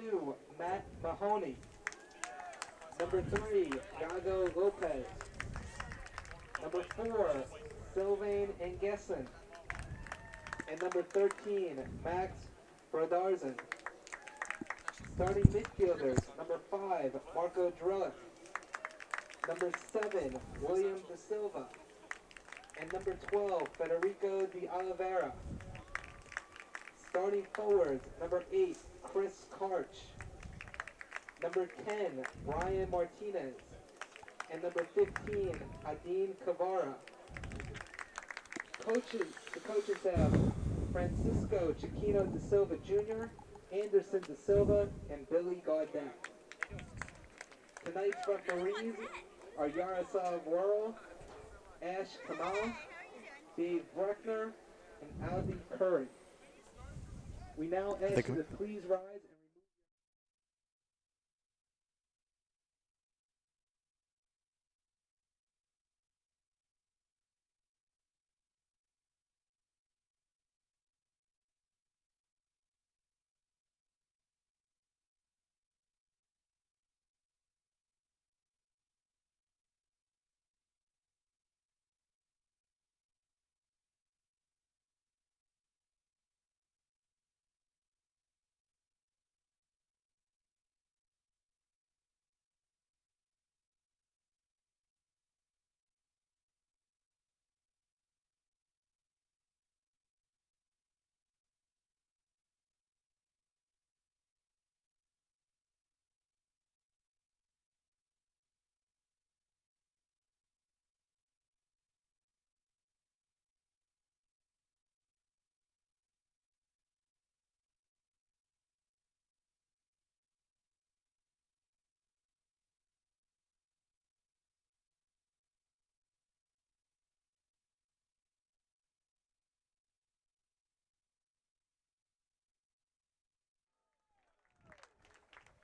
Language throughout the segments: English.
2, Matt Mahoney. Number 3, Yago Lopez. Number 4, Sylvain Engessen. And number 13, Max Brodarzin. Starting midfielders, number 5, Marco Drellick. Number 7, William De Silva. And number 12, Federico de Oliveira. Starting forwards, number 8, Chris Karch. Number 10, Brian Martinez. And number 15, Adine Cavara. The coaches have Francisco Chiquino De Silva Jr., Anderson De Silva, and Billy Gaudet. Tonight's referees are Yaroslav Worrell, Ash Kamal, Dave Bruckner, and Aldi Curry. We now ask you to please rise and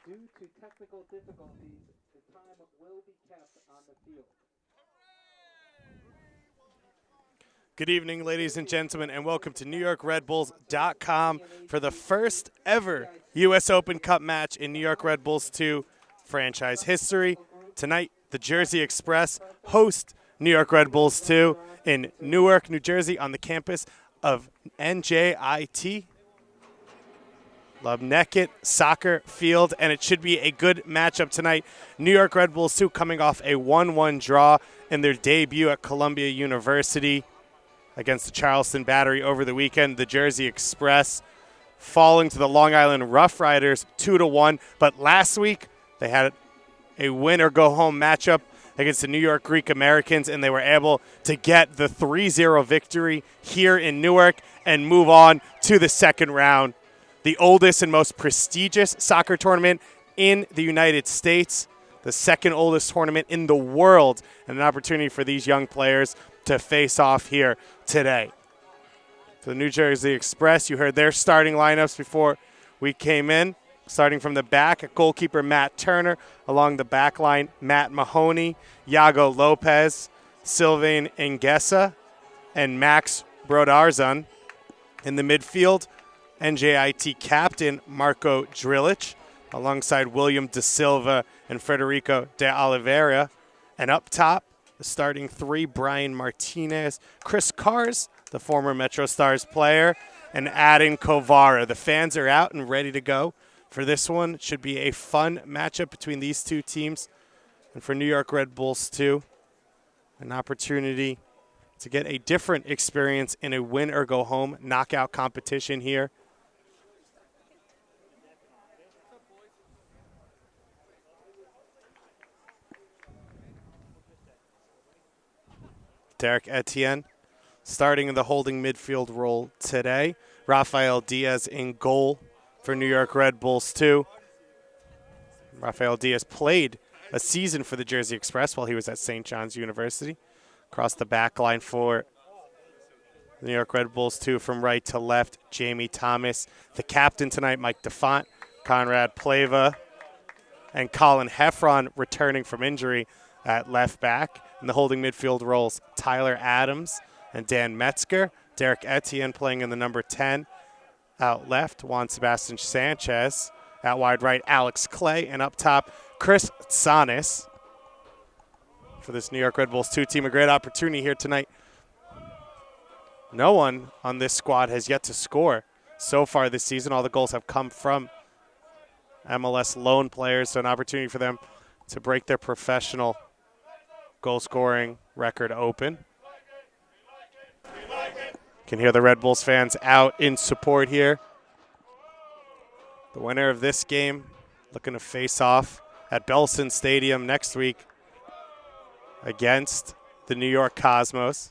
due to technical difficulties, the time will be kept on the field. Good evening, ladies and gentlemen, and welcome to NYRBulls.com for the first ever U.S. Open Cup match in New York Red Bulls 2 franchise history. Tonight, the Jersey Express host New York Red Bulls 2 in Newark, New Jersey, on the campus of NJIT. Newark Soccer Field, and it should be a good matchup tonight. New York Red Bulls 2 coming off a 1-1 draw in their debut at Columbia University against the Charleston Battery over the weekend. The Jersey Express falling to the Long Island Rough Riders 2-1, but last week they had a win-or-go-home matchup against the New York Greek Americans, and they were able to get the 3-0 victory here in Newark and move on to the second round. The oldest and most prestigious soccer tournament in the United States, the second oldest tournament in the world, and an opportunity for these young players to face off here today. For the New Jersey Express, you heard their starting lineups before we came in. Starting from the back, goalkeeper Matt Turner. Along the back line, Matt Mahoney, Yago Lopez, Sylvain Engessa, and Max Brodarzin. In the midfield, NJIT captain Marco Drellick, alongside William De Silva and Federico de Oliveira. And up top, the starting three, Brian Martinez, Chris Karch, the former Metro Stars player, and Adin Cavara. The fans are out and ready to go for this one. It should be a fun matchup between these two teams. And for New York Red Bulls 2, an opportunity to get a different experience in a win-or-go-home knockout competition here. Derek Etienne starting in the holding midfield role today. Rafael Diaz in goal for New York Red Bulls 2. Rafael Diaz played a season for the Jersey Express while he was at St. John's University. Across the back line for the New York Red Bulls 2 from right to left, Jamie Thomas. The captain tonight, Mike DeFont, Conrad Pleva, and Colin Heffron returning from injury at left back. In the holding midfield roles, Tyler Adams and Dan Metzger. Derek Etienne playing in the number 10. Out left, Juan Sebastian Sanchez. Out wide right, Alex Clay. And up top, Chris Tsanis for this New York Red Bulls 2 team. A great opportunity here tonight. No one on this squad has yet to score so far this season. All the goals have come from MLS loan players, so an opportunity for them to break their professional goal-scoring record open. Can hear the Red Bulls fans out in support here. The winner of this game looking to face off at Belson Stadium next week against the New York Cosmos.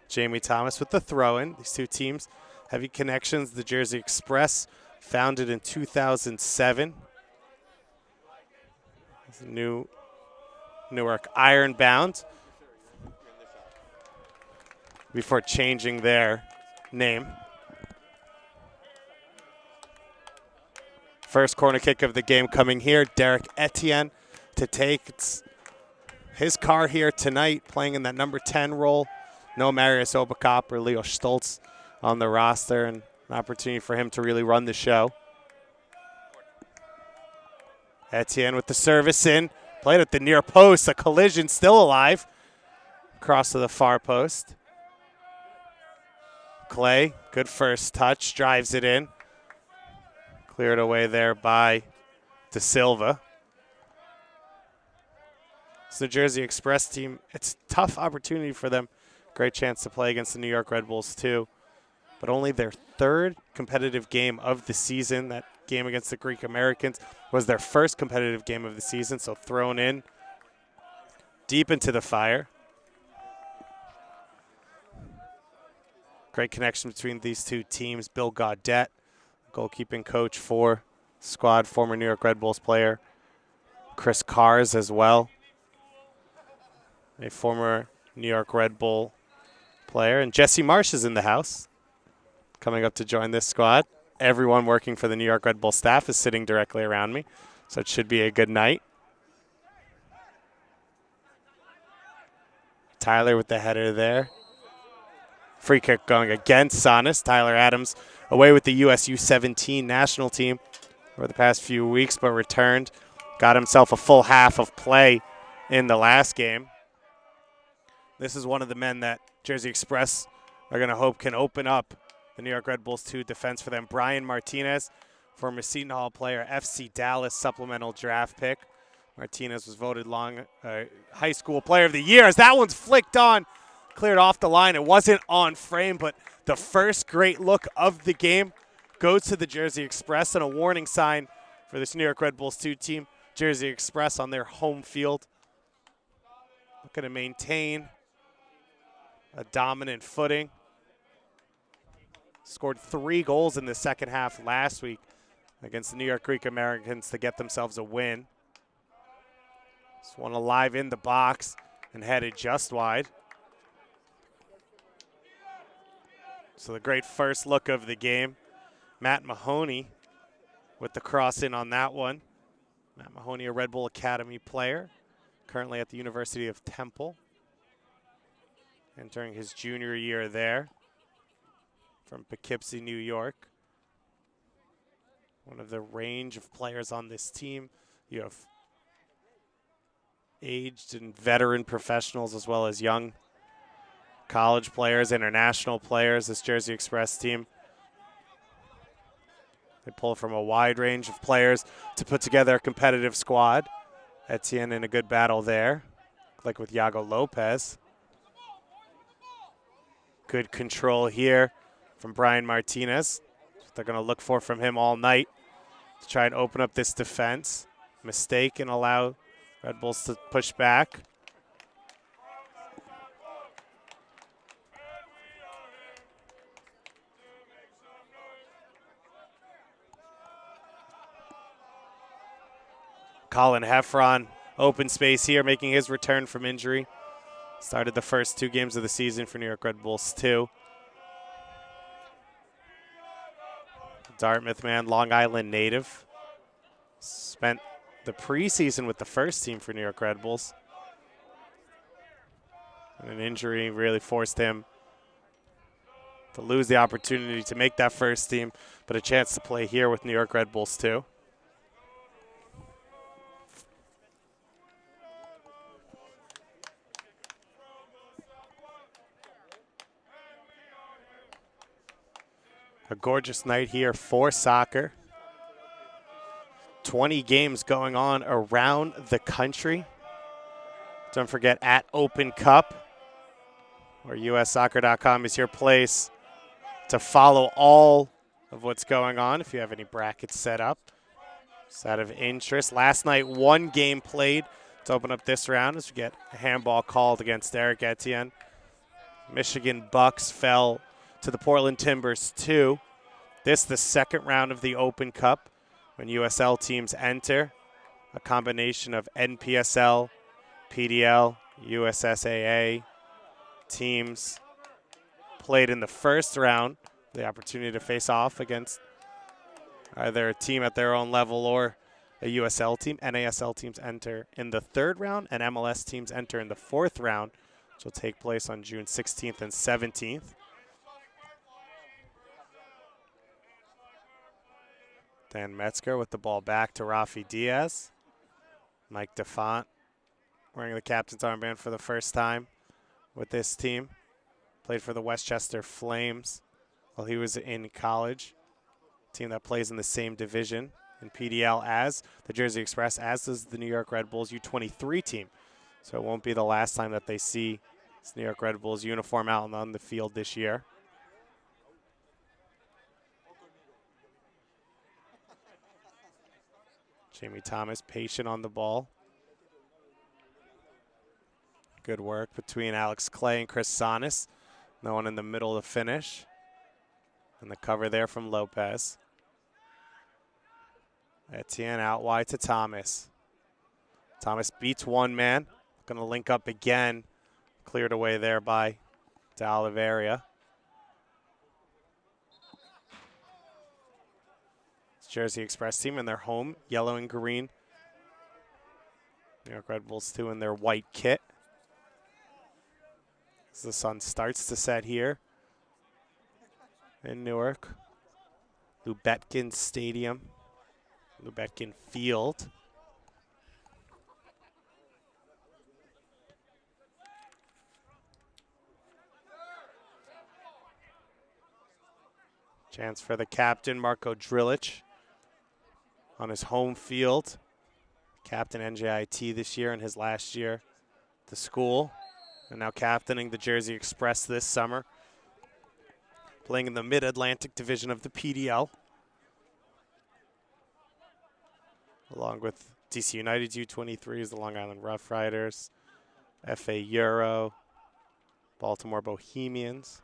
Jamie Thomas with the throw-in. These two teams, heavy connections. The Jersey Express, founded in 2007. It's a new Newark Ironbound before changing their name. First corner kick of the game coming here. Derek Etienne to take. It's his car here tonight, playing in that number 10 role. No Marius Obakop or Leo Stoltz on the roster, and an opportunity for him to really run the show. Etienne with the service in. Played at the near post. A collision still alive. Cross to the far post. Clay, good first touch. Drives it in. Cleared away there by De Silva. It's the Jersey Express team. It's a tough opportunity for them. Great chance to play against the New York Red Bulls too. But only their third competitive game of the season. That game against the Greek Americans was their first competitive game of the season, so thrown in deep into the fire. Great connection between these two teams. Bill Gaudette, goalkeeping coach for squad, former New York Red Bulls player. Chris Cars as well, a former New York Red Bull player. And Jesse Marsh is in the house, coming up to join this squad. Everyone working for the New York Red Bull staff is sitting directly around me, so it should be a good night. Tyler with the header there. Free kick going against Sanis. Tyler Adams away with the US U17 national team over the past few weeks, but returned. Got himself a full half of play in the last game. This is one of the men that Jersey Express are going to hope can open up the New York Red Bulls 2 defense for them. Brian Martinez, former Seton Hall player, FC Dallas supplemental draft pick. Martinez was voted high school player of the year as that one's flicked on. Cleared off the line. It wasn't on frame, but the first great look of the game goes to the Jersey Express, and a warning sign for this New York Red Bulls 2 team. Jersey Express on their home field, looking to maintain a dominant footing. Scored 3 goals in the second half last week against the New York Greek Americans to get themselves a win. This one alive in the box and headed just wide. So the great first look of the game. Matt Mahoney with the cross in on that one. Matt Mahoney, a Red Bull Academy player, currently at the University of Temple. Entering his junior year there from Poughkeepsie, New York. One of the range of players on this team. You have aged and veteran professionals as well as young college players, international players, this Jersey Express team. They pull from a wide range of players to put together a competitive squad. Etienne in a good battle there, like with Iago Lopez. Good control here from Brian Martinez. They're going to look for from him all night to try and open up this defense. Mistake and allow Red Bulls to push back. Colin Heffron, open space here, making his return from injury. Started the first 2 games of the season for New York Red Bulls 2. Dartmouth man, Long Island native. Spent the preseason with the first team for New York Red Bulls. And an injury really forced him to lose the opportunity to make that first team, but a chance to play here with New York Red Bulls too. A gorgeous night here for soccer. 20 games going on around the country. Don't forget, at Open Cup, or ussoccer.com is your place to follow all of what's going on if you have any brackets set up. It's out of interest. Last night, one game played to open up this round as we get a handball called against Eric Etienne. Michigan Bucks fell to the Portland Timbers 2. This the second round of the Open Cup when USL teams enter. A combination of NPSL, PDL, USSAA teams played in the first round. The opportunity to face off against either a team at their own level or a USL team. NASL teams enter in the third round, and MLS teams enter in the fourth round, which will take place on June 16th and 17th. Dan Metzger with the ball back to Rafi Diaz. Mike DeFont wearing the captain's armband for the first time with this team. Played for the Westchester Flames while he was in college. Team that plays in the same division in PDL as the Jersey Express, as does the New York Red Bulls U23 team. So it won't be the last time that they see this New York Red Bulls uniform out on the field this year. Jamie Thomas patient on the ball. Good work between Alex Clay and Chris Sonis. No one in the middle to finish. And the cover there from Lopez. Etienne out wide to Thomas. Thomas beats one man. Going to link up again. Cleared away there by De Oliveira. Jersey Express team in their home, yellow and green. New York Red Bulls too in their white kit. As the sun starts to set here in Newark. Lubetkin Stadium, Lubetkin Field. Chance for the captain, Marko Drilic, on his home field. Captain NJIT this year and his last year at the school. And now captaining the Jersey Express this summer. Playing in the Mid-Atlantic division of the PDL. Along with DC United's U23s, the Long Island Rough Riders, FA Euro, Baltimore Bohemians,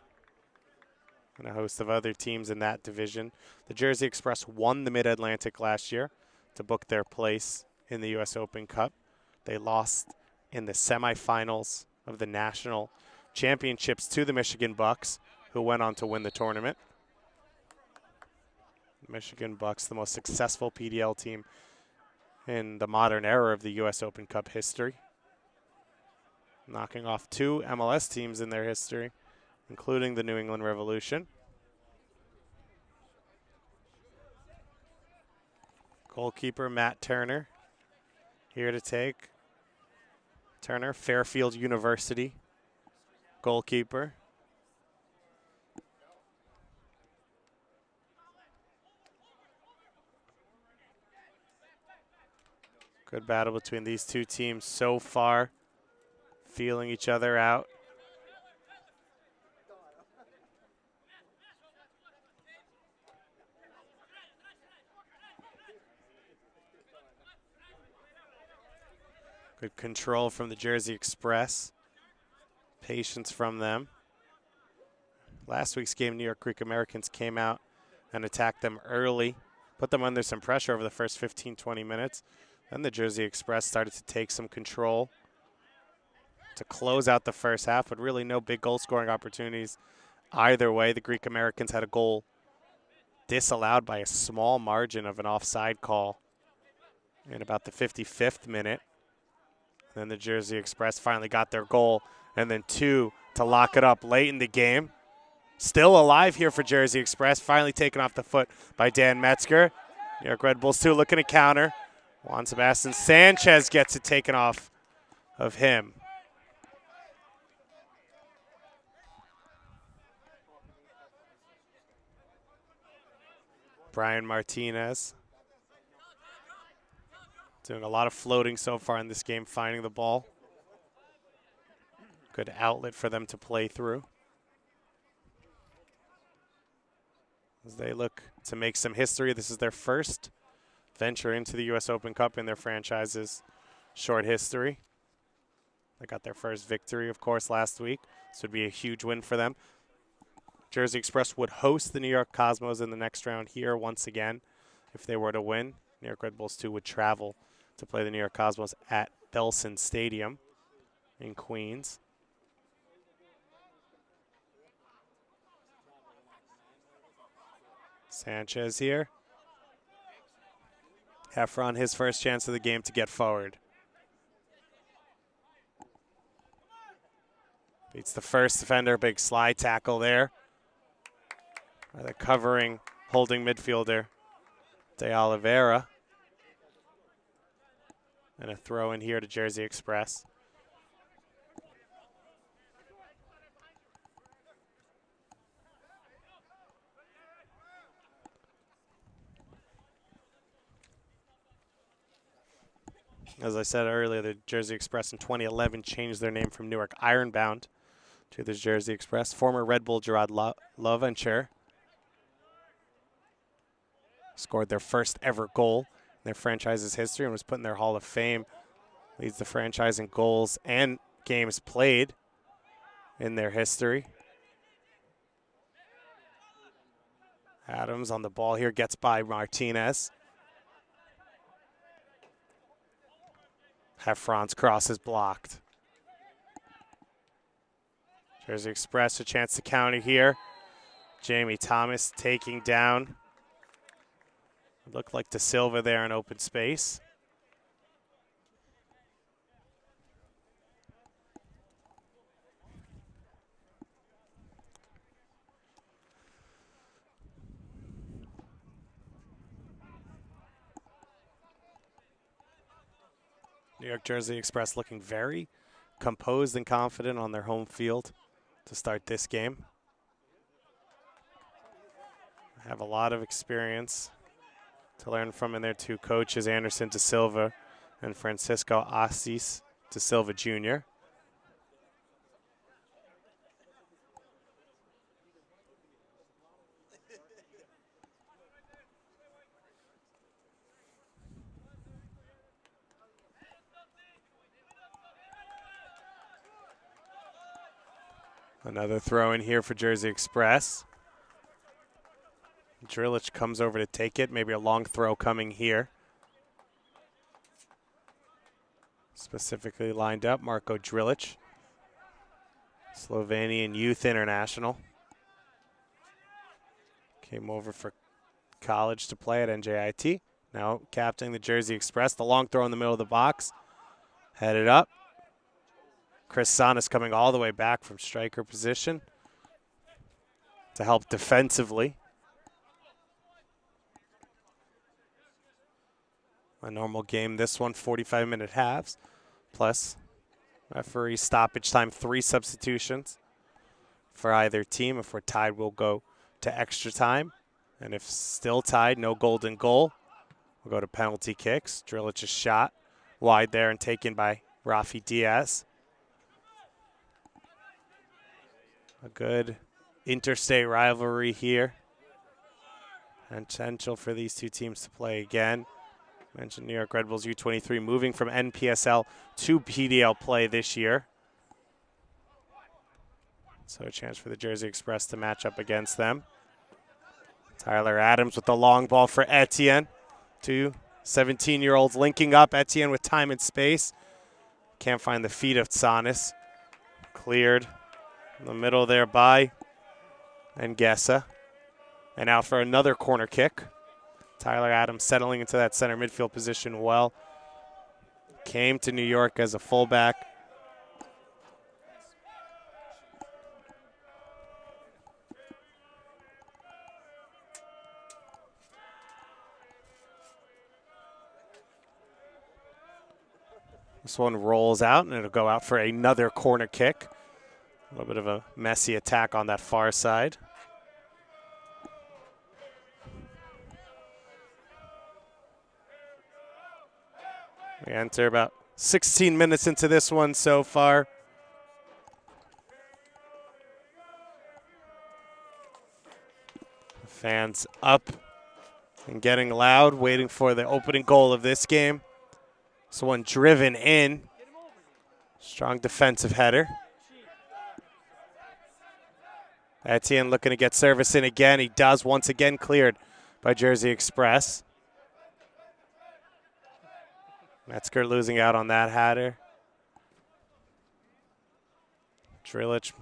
and a host of other teams in that division. The Jersey Express won the Mid-Atlantic last year to book their place in the U.S. Open Cup. They lost in the semifinals of the national championships to the Michigan Bucks, who went on to win the tournament. Michigan Bucks, the most successful PDL team in the modern era of the U.S. Open Cup history, knocking off two MLS teams in their history, including the New England Revolution. Goalkeeper Matt Turner here to take. Turner, Fairfield University goalkeeper. Good battle between these two teams so far, feeling each other out. Good control from the Jersey Express. Patience from them. Last week's game, New York Greek Americans came out and attacked them early, put them under some pressure over the first 15, 20 minutes. Then the Jersey Express started to take some control to close out the first half, but really no big goal scoring opportunities either way. The Greek Americans had a goal disallowed by a small margin of an offside call in about the 55th minute. Then the Jersey Express finally got their goal, and then two to lock it up late in the game. still alive here for Jersey Express. Finally taken off the foot by Dan Metzger. New York Red Bulls too looking to counter. Juan Sebastian Sanchez gets it taken off of him. Brian Martinez doing a lot of floating so far in this game, finding the ball. Good outlet for them to play through as they look to make some history. This is their first venture into the U.S. Open Cup in their franchise's short history. They got their first victory, of course, last week. This would be a huge win for them. Jersey Express would host the New York Cosmos in the next round here once again if they were to win. New York Red Bulls, too, would travel to play the New York Cosmos at Belson Stadium in Queens. Sanchez here. Heffron, his first chance of the game to get forward. Beats the first defender, big slide tackle there. By the covering, holding midfielder, De Oliveira. And a throw in here to Jersey Express. As I said earlier, the Jersey Express in 2011 changed their name from Newark Ironbound to the Jersey Express. Former Red Bull Gerard Lovencher scored their first ever goal in their franchise's history and was put in their Hall of Fame. Leads the franchise in goals and games played in their history. Adams on the ball here, gets by Martinez. Heffron's cross is blocked. Jersey Express a chance to counter here. Jamie Thomas taking down. Looked like De Silva there in open space. New York Jersey Express looking very composed and confident on their home field to start this game. Have a lot of experience to learn from in their two coaches, Anderson De Silva and Francisco Assis De Silva Jr. Another throw in here for Jersey Express. Drilich comes over to take it. Maybe a long throw coming here. Specifically lined up, Marko Drilich, Slovenian youth international. Came over for college to play at NJIT. Now captaining the Jersey Express. The long throw in the middle of the box. Headed up. Chris Sonis coming all the way back from striker position to help defensively. A normal game, this one, 45-minute halves, plus referee stoppage time, 3 substitutions for either team. If we're tied, we'll go to extra time. And if still tied, no golden goal, we'll go to penalty kicks. Drilich's shot wide there and taken by Rafi Diaz. A good interstate rivalry here. Potential for these two teams to play again. Mentioned New York Red Bulls U23 moving from NPSL to PDL play this year. So a chance for the Jersey Express to match up against them. Tyler Adams with the long ball for Etienne. Two 17-year-olds linking up. Etienne with time and space. Can't find the feet of Tsanis. Cleared in the middle there by Ngesa. And out for another corner kick. Tyler Adams settling into that center midfield position well. Came to New York as a fullback. This one rolls out, and it'll go out for another corner kick. A little bit of a messy attack on that far side. We enter about 16 minutes into this one so far. Fans up and getting loud, waiting for the opening goal of this game. This one driven in. Strong defensive header. Etienne looking to get service in again. He does, once again cleared by Jersey Express. Metzger losing out on that header. Drilich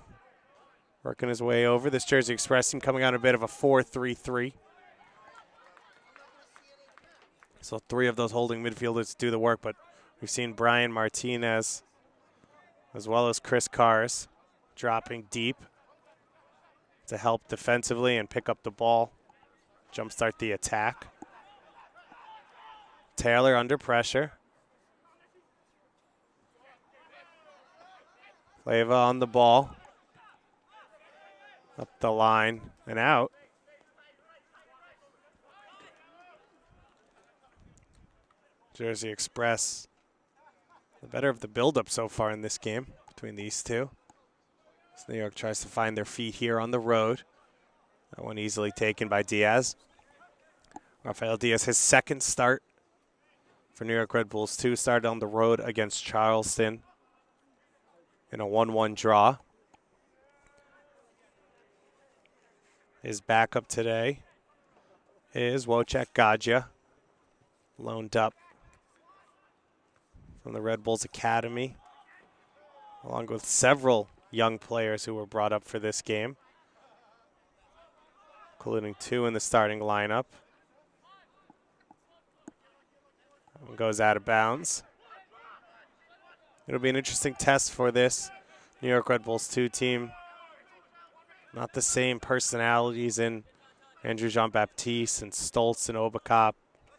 working his way over. This Jersey Express team coming out a bit of a 4-3-3. So 3 of those holding midfielders do the work, but we've seen Brian Martinez as well as Chris Cars dropping deep to help defensively and pick up the ball, jumpstart the attack. Taylor under pressure. Leyva on the ball. Up the line and out. Jersey Express, the better of the build-up so far in this game between these two. As New York tries to find their feet here on the road. That one easily taken by Diaz. Rafael Diaz, his second start for New York Red Bulls 2, started on the road against Charleston in a 1-1 draw. His backup today is Wojciech Gadzia, loaned up from the Red Bulls Academy, along with several young players who were brought up for this game, including 2 in the starting lineup. That one goes out of bounds. It'll be an interesting test for this New York Red Bulls 2 team. Not the same personalities in Andrew Jean-Baptiste and Stoltz and Obakop,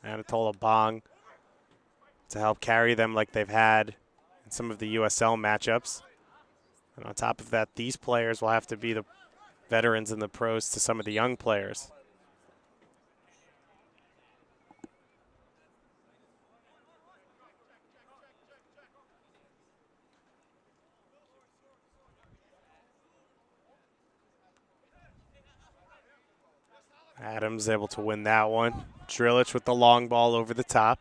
Anatola Bong, to help carry them like they've had in some of the USL matchups. And on top of that, these players will have to be the veterans and the pros to some of the young players. Adams able to win that one. Drilich with the long ball over the top.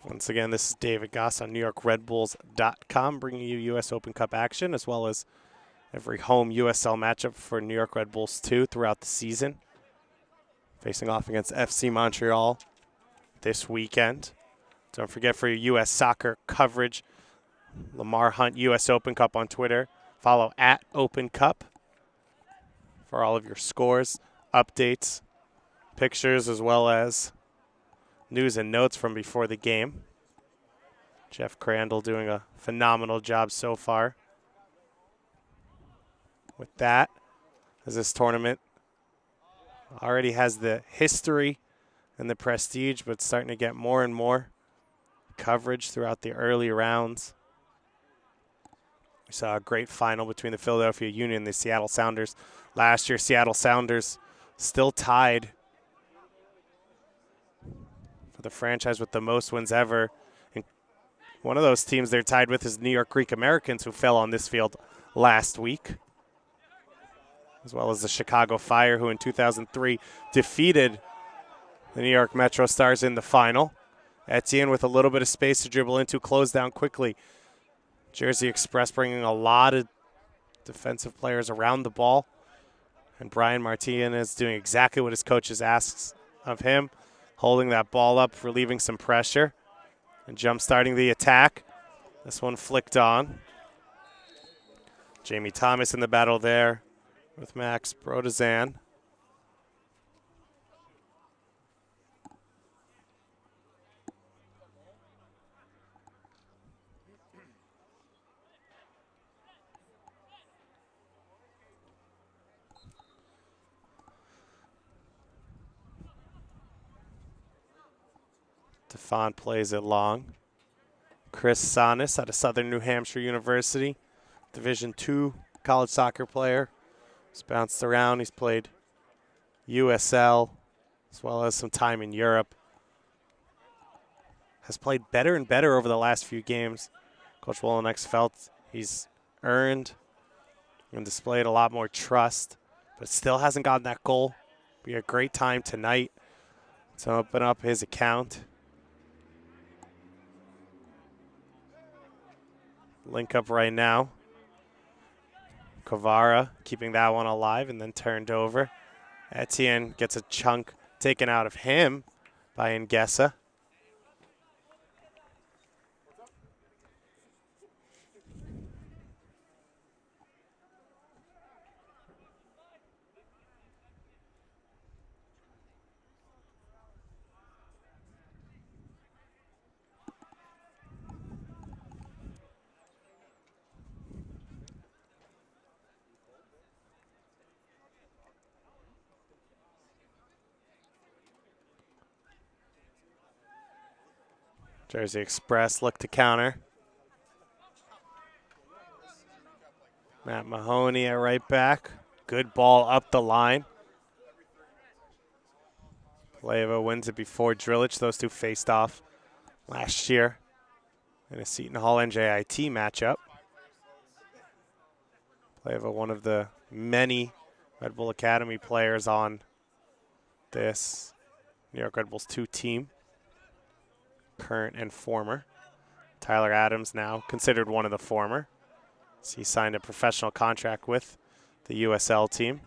Once again, this is David Goss on NewYorkRedBulls.com, bringing you U.S. Open Cup action as well as every home USL matchup for New York Red Bulls 2 throughout the season. Facing off against FC Montreal this weekend. Don't forget, for your U.S. soccer coverage, Lamar Hunt U.S. Open Cup on Twitter. Follow at Open Cup for all of your scores, updates, pictures, as well as news and notes from before the game. Jeff Crandall doing a phenomenal job so far with that, as this tournament already has the history and the prestige, but starting to get more and more coverage throughout the early rounds. We saw a great final between the Philadelphia Union and the Seattle Sounders. Last year, Seattle Sounders still tied for the franchise with the most wins ever. And one of those teams they're tied with is New York Greek Americans, who fell on this field last week, as well as the Chicago Fire, who in 2003 defeated the New York Metro Stars in the final. Etienne with a little bit of space to dribble into, closed down quickly. Jersey Express bringing a lot of defensive players around the ball. And Brian Martinez doing exactly what his coaches asks of him, holding that ball up, relieving some pressure, and jump-starting the attack. This one flicked on. Jamie Thomas in the battle there with Max Brodazan. Stefan plays it long. Chris Sonis out of Southern New Hampshire University, Division II college soccer player. He's bounced around. He's played USL as well as some time in Europe. Has played better and better over the last few games. Coach Wolonex felt he's earned and displayed a lot more trust, but still hasn't gotten that goal. Be a great time tonight to open up his account. Link up right now. Kvara keeping that one alive and then turned over. Etienne gets a chunk taken out of him by Ngesa. Jersey Express look to counter. Matt Mahoney at right back. Good ball up the line. Leva wins it before Drillich. Those two faced off last year in a Seton Hall NJIT matchup. Leva, one of the many Red Bull Academy players on this New York Red Bulls 2 team. Current and former. Tyler Adams now considered one of the former. So he signed a professional contract with the USL team.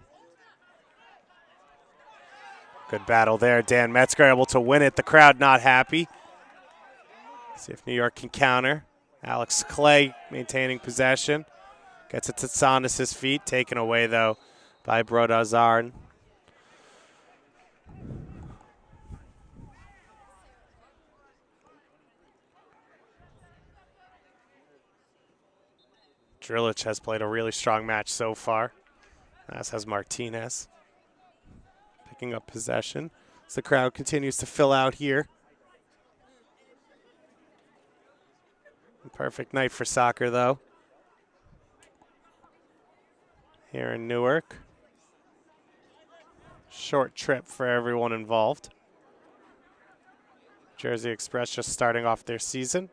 Good battle there. Dan Metzger able to win it. The crowd not happy. See if New York can counter. Alex Clay maintaining possession. Gets it to Sonis' feet. Taken away, though, by Brodazarn. Drillich has played a really strong match so far, as has Martinez. Picking up possession as the crowd continues to fill out here. Perfect night for soccer, though, here in Newark. Short trip for everyone involved. Jersey Express just starting off their season.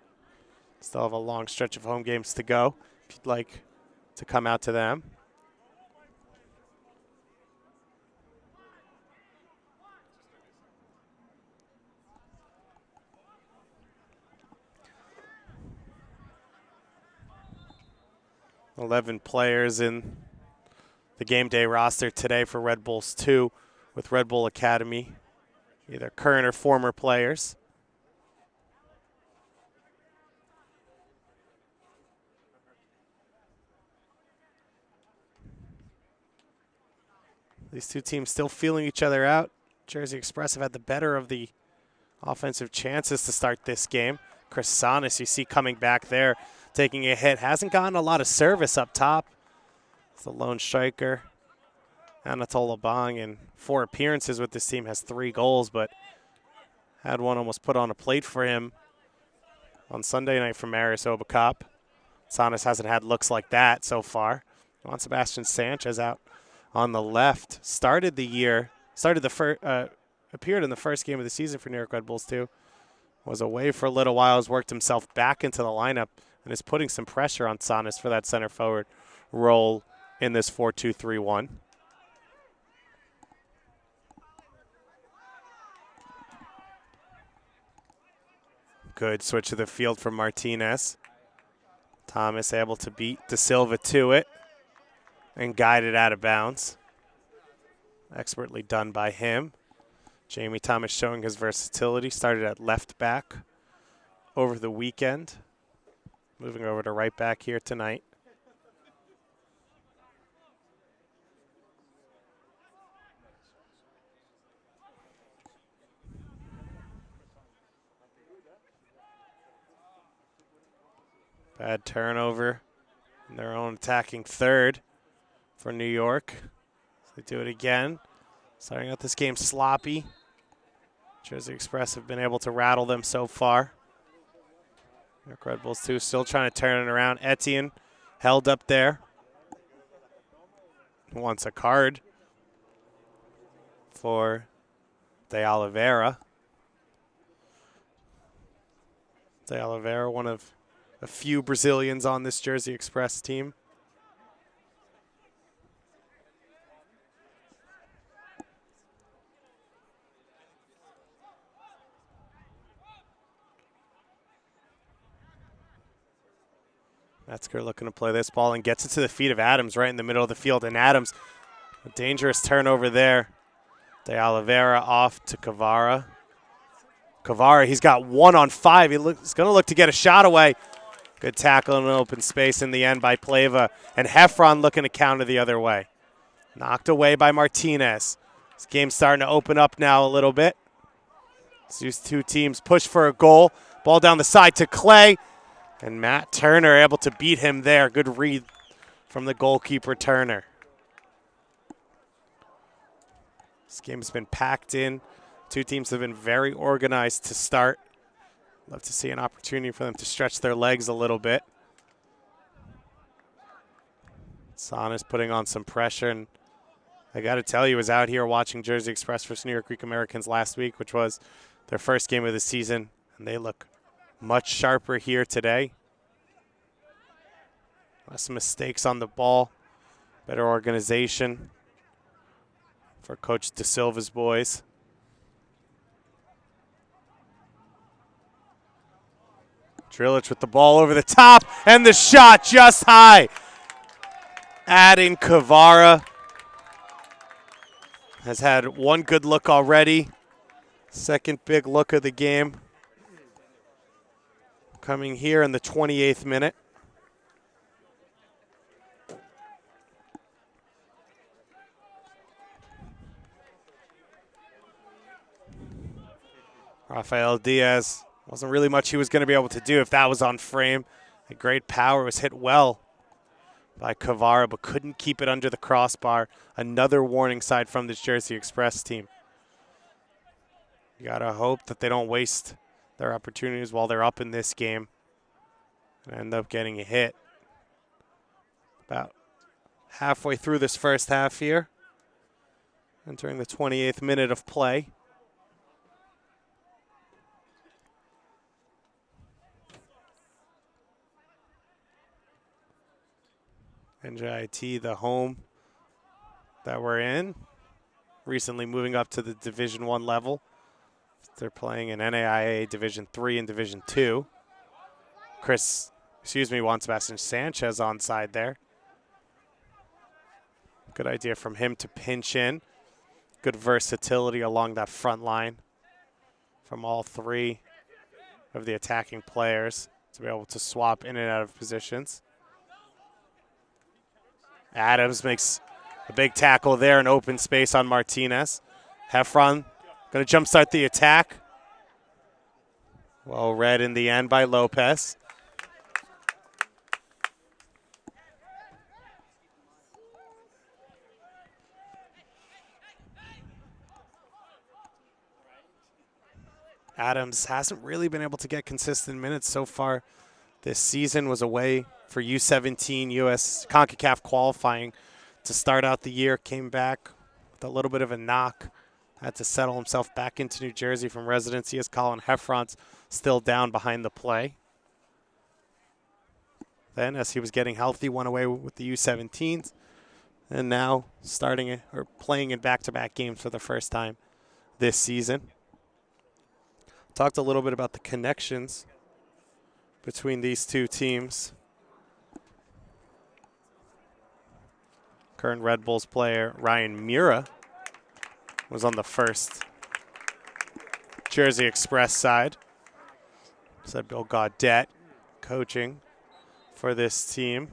Still have a long stretch of home games to go if you'd like to come out to them. $11 players in the game day roster today for Red Bulls 2 with Red Bull Academy, either current or former players. These two teams still feeling each other out. Jersey Express have had the better of the offensive chances to start this game. Chris Sonis, you see coming back there, taking a hit. Hasn't gotten a lot of service up top. It's the lone striker. Anatol Labong, in 4 appearances with this team, has 3 goals, but had one almost put on a plate for him on Sunday night from Marius Obakop. Sonis hasn't had looks like that so far. Juan Sebastian Sanchez out on the left. Appeared in the first game of the season for New York Red Bulls 2. Was away for a little while, has worked himself back into the lineup and is putting some pressure on Sonis for that center forward role in this 4-2-3-1. Good switch of the field from Martinez. Thomas able to beat De Silva to it and guide it out of bounds. Expertly done by him. Jamie Thomas showing his versatility. Started at left back over the weekend. Moving over to right back here tonight. Bad turnover in their own attacking third for New York. They do it again. Starting out this game sloppy. Jersey Express have been able to rattle them so far. New York Red Bulls, too, still trying to turn it around. Etienne held up there. Wants a card for De Oliveira. De Oliveira, one of a few Brazilians on this Jersey Express team. Metzger looking to play this ball and gets it to the feet of Adams right in the middle of the field. And Adams, a dangerous turnover there. De Oliveira off to Cavara. Cavara, he's got 1 on 5. He's going to look to get a shot away. Good tackle in an open space in the end by Pleva. And Heffron looking to counter the other way. Knocked away by Martinez. This game's starting to open up now a little bit. These two teams push for a goal. Ball down the side to Clay. And Matt Turner able to beat him there. Good read from the goalkeeper, Turner. This game's been packed in. Two teams have been very organized to start. Love to see an opportunity for them to stretch their legs a little bit. Son is putting on some pressure, and I got to tell you, I was out here watching Jersey Express versus New York Greek Americans last week, which was their first game of the season, and they look much sharper here today. Less mistakes on the ball, better organization for Coach De Silva's boys. Drilich with the ball over the top, and the shot just high. Adding Cavara has had one good look already. Second big look of the game. Coming here in the 28th minute. Rafael Diaz, wasn't really much he was going to be able to do if that was on frame. A great power, was hit well by Cavara, but couldn't keep it under the crossbar. Another warning side from this Jersey Express team. You got to hope that they don't waste their opportunities while they're up in this game and end up getting a hit. About halfway through this first half here, entering the 28th minute of play. NJIT, the home that we're in, recently moving up to the Division I level. They're playing in NAIA Division III and Division II. Juan Sebastian Sanchez onside there. Good idea from him to pinch in. Good versatility along that front line from all three of the attacking players to be able to swap in and out of positions. Adams makes a big tackle there in open space on Martinez. Heffron going to jumpstart the attack. Well read in the end by Lopez. Adams hasn't really been able to get consistent minutes so far this season. Was away for U17 U.S. CONCACAF qualifying to start out the year. Came back with a little bit of a knock. Had to settle himself back into New Jersey from residency as Colin Heffron's still down behind the play. Then, as he was getting healthy, went away with the U17s. And now starting or playing in back-to-back games for the first time this season. Talked a little bit about the connections between these two teams. Current Red Bulls player Ryan Mura was on the first Jersey Express side. Said Bill Gaudette coaching for this team,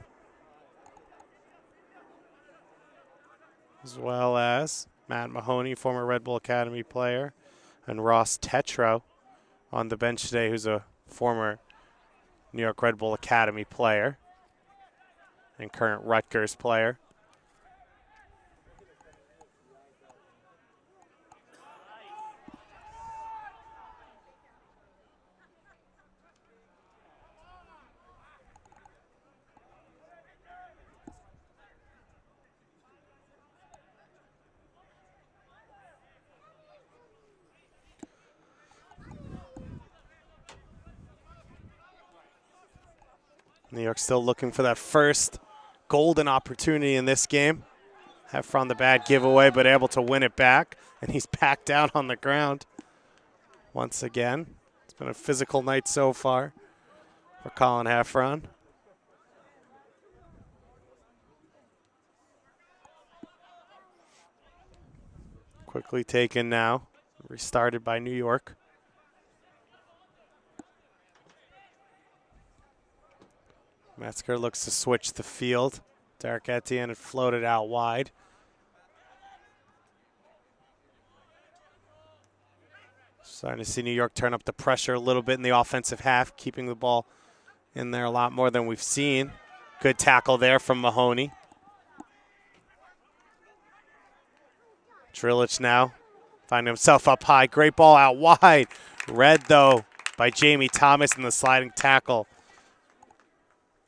as well as Matt Mahoney, former Red Bull Academy player, and Ross Tetro on the bench today, who's a former New York Red Bull Academy player and current Rutgers player. New York still looking for that first golden opportunity in this game. Heffron the bad giveaway, but able to win it back. And he's back down on the ground once again. It's been a physical night so far for Colin Heffron. Quickly taken now. Restarted by New York. Metzger looks to switch the field. Derek Etienne had floated out wide. Starting to see New York turn up the pressure a little bit in the offensive half, keeping the ball in there a lot more than we've seen. Good tackle there from Mahoney. Trilich now finding himself up high. Great ball out wide. Read, though, by Jamie Thomas in the sliding tackle.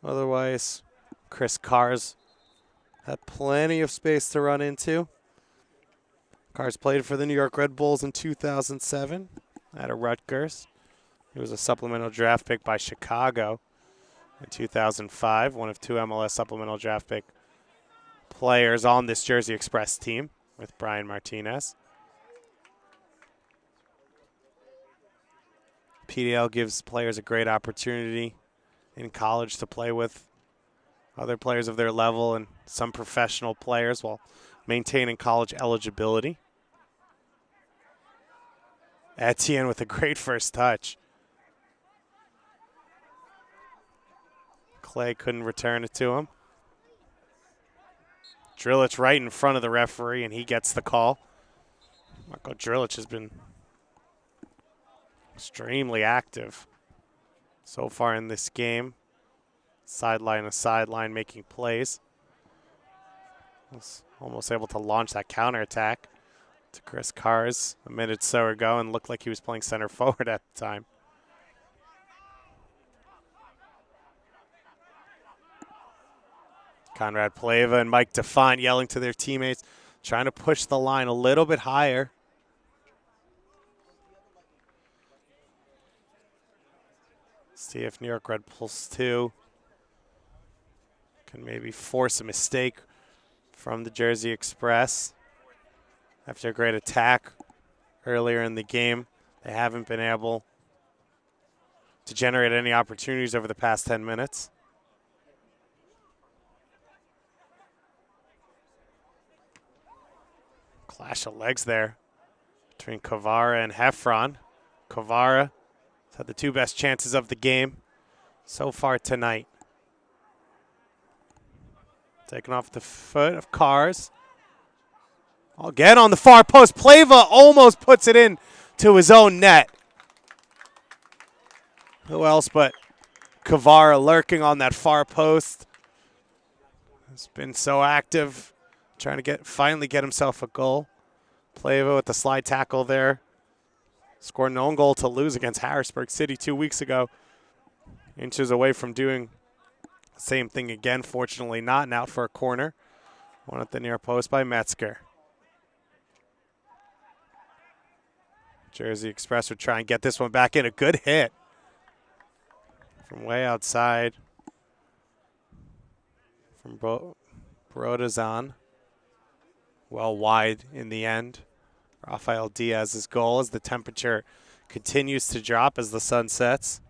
Otherwise, Chris Carrs had plenty of space to run into. Carrs played for the New York Red Bulls in 2007 out of Rutgers. He was a supplemental draft pick by Chicago in 2005, one of two MLS supplemental draft pick players on this Jersey Express team with Brian Martinez. PDL gives players a great opportunity in college to play with other players of their level and some professional players while maintaining college eligibility. Etienne with a great first touch. Clay couldn't return it to him. Drilich right in front of the referee, and he gets the call. Marko Drilich has been extremely active so far in this game. Sideline to sideline making plays. Was almost able to launch that counterattack to Chris Carrs a minute or so ago and looked like he was playing center forward at the time. Conrad Pleva and Mike Defont yelling to their teammates, trying to push the line a little bit higher. See if New York Red Bulls 2 can maybe force a mistake from the Jersey Express. After a great attack earlier in the game, they haven't been able to generate any opportunities over the past 10 minutes. Clash of legs there between Kvara and Heffron. Kvara has had the two best chances of the game so far tonight. Taken off the foot of Carrs. Again on the far post. Pleva almost puts it in to his own net. Who else but Kvara lurking on that far post. Has been so active, trying to finally get himself a goal. Pleva with the slide tackle there. Scored an own goal to lose against Harrisburg City 2 weeks ago. Inches away from doing the same thing again. Fortunately not, and out for a corner. One at the near post by Metzger. Jersey Express would try and get this one back in. A good hit from way outside from Brodazan. Well wide in the end. Rafael Diaz's goal as the temperature continues to drop as the sun sets.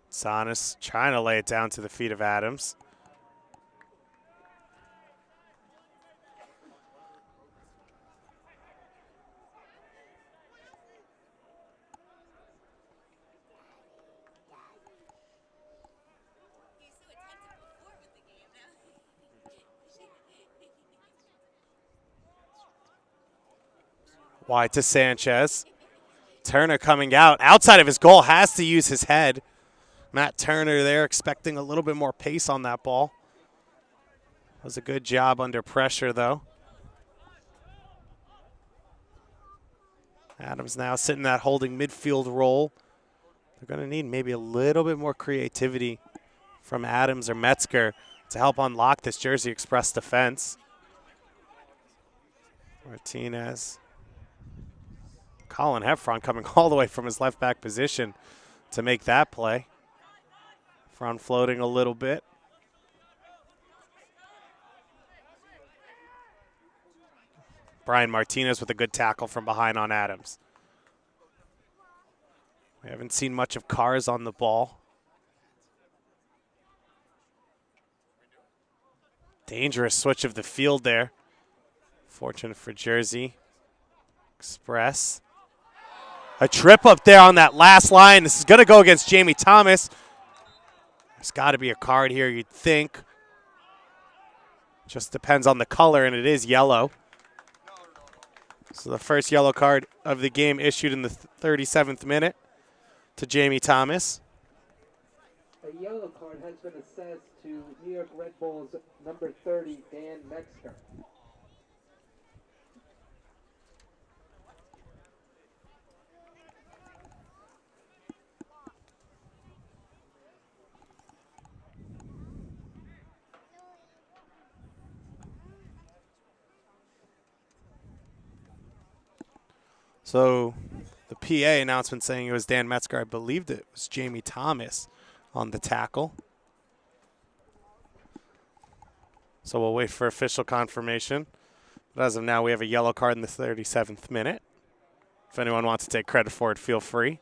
Sanas trying to lay it down to the feet of Adams. Wide to Sanchez. Turner coming out. Outside of his goal, has to use his head. Matt Turner there expecting a little bit more pace on that ball. Was a good job under pressure, though. Adams now sitting in that holding midfield role. They're going to need maybe a little bit more creativity from Adams or Metzger to help unlock this Jersey Express defense. Martinez. Colin Heffron coming all the way from his left back position to make that play. Heffron floating a little bit. Brian Martinez with a good tackle from behind on Adams. We haven't seen much of Cars on the ball. Dangerous switch of the field there. Fortunate for Jersey Express. A trip up there on that last line. This is going to go against Jamie Thomas. There's got to be a card here, you'd think. Just depends on the color, and it is yellow. So the first yellow card of the game issued in the 37th minute to Jamie Thomas. A yellow card has been assessed to New York Red Bulls number 30, Dan Metzger. So the PA announcement saying it was Dan Metzger. I believed it was Jamie Thomas on the tackle. So we'll wait for official confirmation. But as of now, we have a yellow card in the 37th minute. If anyone wants to take credit for it, feel free.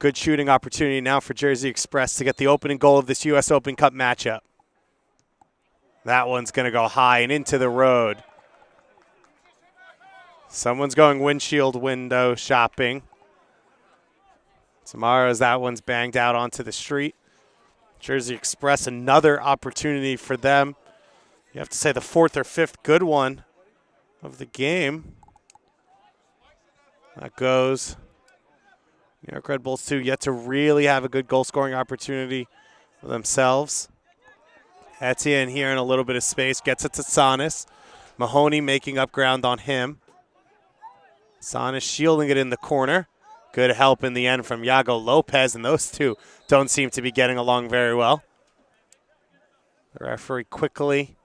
Good shooting opportunity now for Jersey Express to get the opening goal of this U.S. Open Cup matchup. That one's going to go high and into the road. Someone's going windshield window shopping. Tomorrow's that one's banged out onto the street. Jersey Express, another opportunity for them. You have to say the fourth or fifth good one of the game. That goes. New York Red Bulls, too, yet to really have a good goal-scoring opportunity for themselves. Etienne here in a little bit of space. Gets it to Sanis. Mahoney making up ground on him. Sanis shielding it in the corner. Good help in the end from Yago Lopez, and those two don't seem to be getting along very well. The referee quickly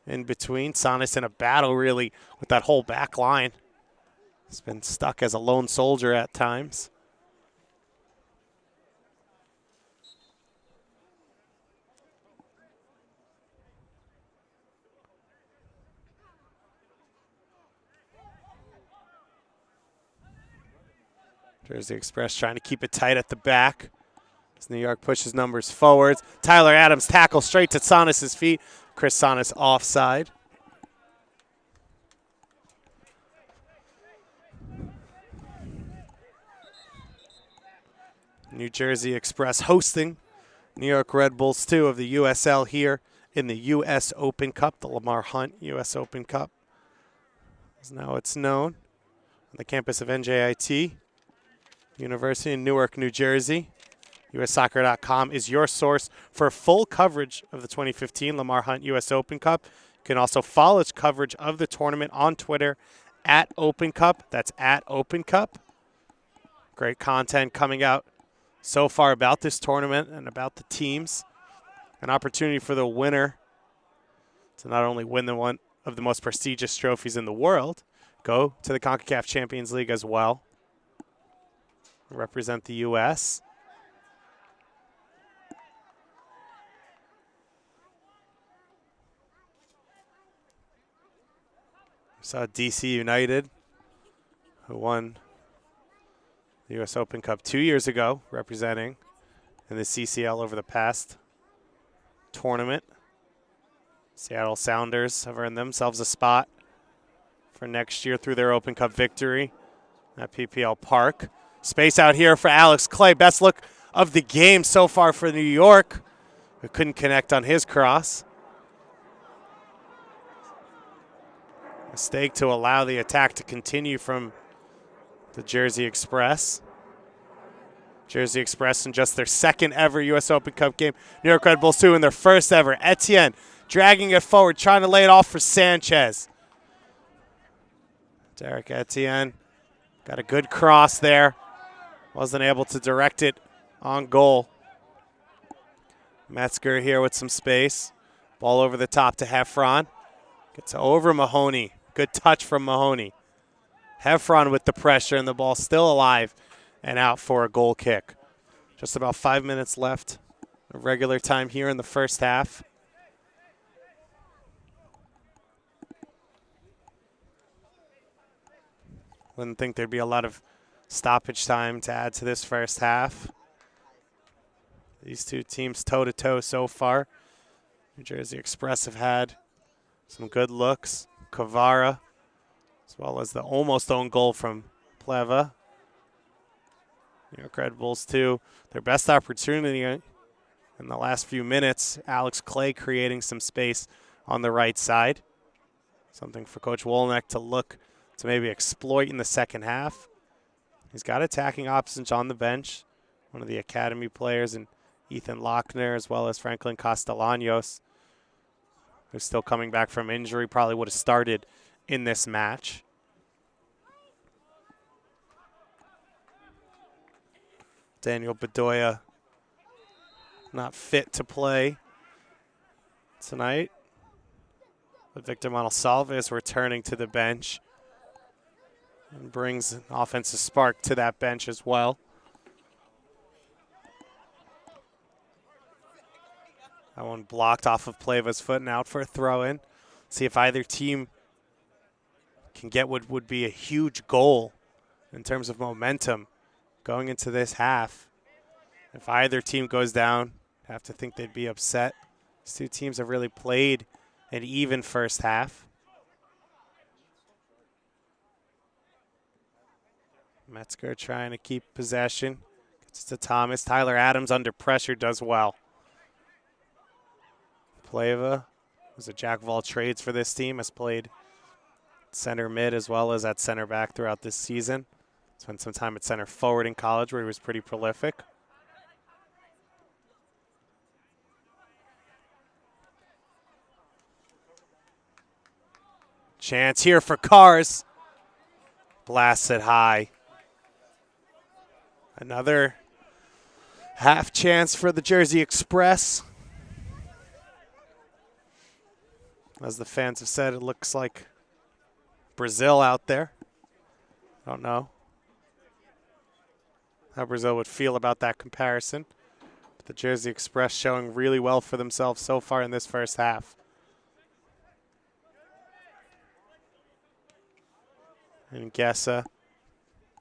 in between. Sanis in a battle, really, with that whole back line. He's been stuck as a lone soldier at times. Jersey Express trying to keep it tight at the back as New York pushes numbers forwards. Tyler Adams tackle straight to Sanis' feet. Chris Sanis offside. New Jersey Express hosting New York Red Bulls 2 of the USL here in the U.S. Open Cup, the Lamar Hunt U.S. Open Cup, as now it's known, on the campus of NJIT University in Newark, New Jersey. USsoccer.com is your source for full coverage of the 2015 Lamar Hunt U.S. Open Cup. You can also follow its coverage of the tournament on Twitter at Open Cup. That's at Open Cup. Great content coming out so far about this tournament and about the teams. An opportunity for the winner to not only win the one of the most prestigious trophies in the world, go to the CONCACAF Champions League as well. Represent the U.S. We saw DC United, who won the U.S. Open Cup 2 years ago, representing in the CCL over the past tournament. Seattle Sounders have earned themselves a spot for next year through their Open Cup victory at PPL Park. Space out here for Alex Clay. Best look of the game so far for New York, who couldn't connect on his cross. Mistake to allow the attack to continue from the Jersey Express. Jersey Express in just their second ever U.S. Open Cup game. New York Red Bulls 2 in their first ever. Etienne dragging it forward, trying to lay it off for Sanchez. Derek Etienne got a good cross there. Wasn't able to direct it on goal. Metzger here with some space. Ball over the top to Heffron. Gets over Mahoney. Good touch from Mahoney. Heffron with the pressure, and the ball still alive and out for a goal kick. Just about 5 minutes left of regular time here in the first half. Wouldn't think there'd be a lot of stoppage time to add to this first half. These two teams toe-to-toe so far. New Jersey Express have had some good looks. Kavara, as well as the almost own goal from Pleva. New York Red Bulls, too. Their best opportunity in the last few minutes, Alex Clay creating some space on the right side. Something for Coach Wolnick to look to maybe exploit in the second half. He's got attacking options on the bench. One of the academy players, and Ethan Lochner, as well as Franklin Castellanos, who's still coming back from injury, probably would have started in this match. Daniel Bedoya not fit to play tonight. But Victor Montalsalva is returning to the bench and brings an offensive spark to that bench as well. That one blocked off of Pleva's foot and out for a throw-in. See if either team can get what would be a huge goal in terms of momentum going into this half. If either team goes down, I have to think they'd be upset. These two teams have really played an even first half. Metzger trying to keep possession. Gets to Thomas. Tyler Adams under pressure does well. Pleva, who's a jack of all trades for this team, has played center mid as well as at center back throughout this season. Spent some time at center forward in college where he was pretty prolific. Chance here for Cars. Blasts it high. Another half chance for the Jersey Express. As the fans have said, it looks like Brazil out there. I don't know how Brazil would feel about that comparison. But the Jersey Express showing really well for themselves so far in this first half. And Gessa,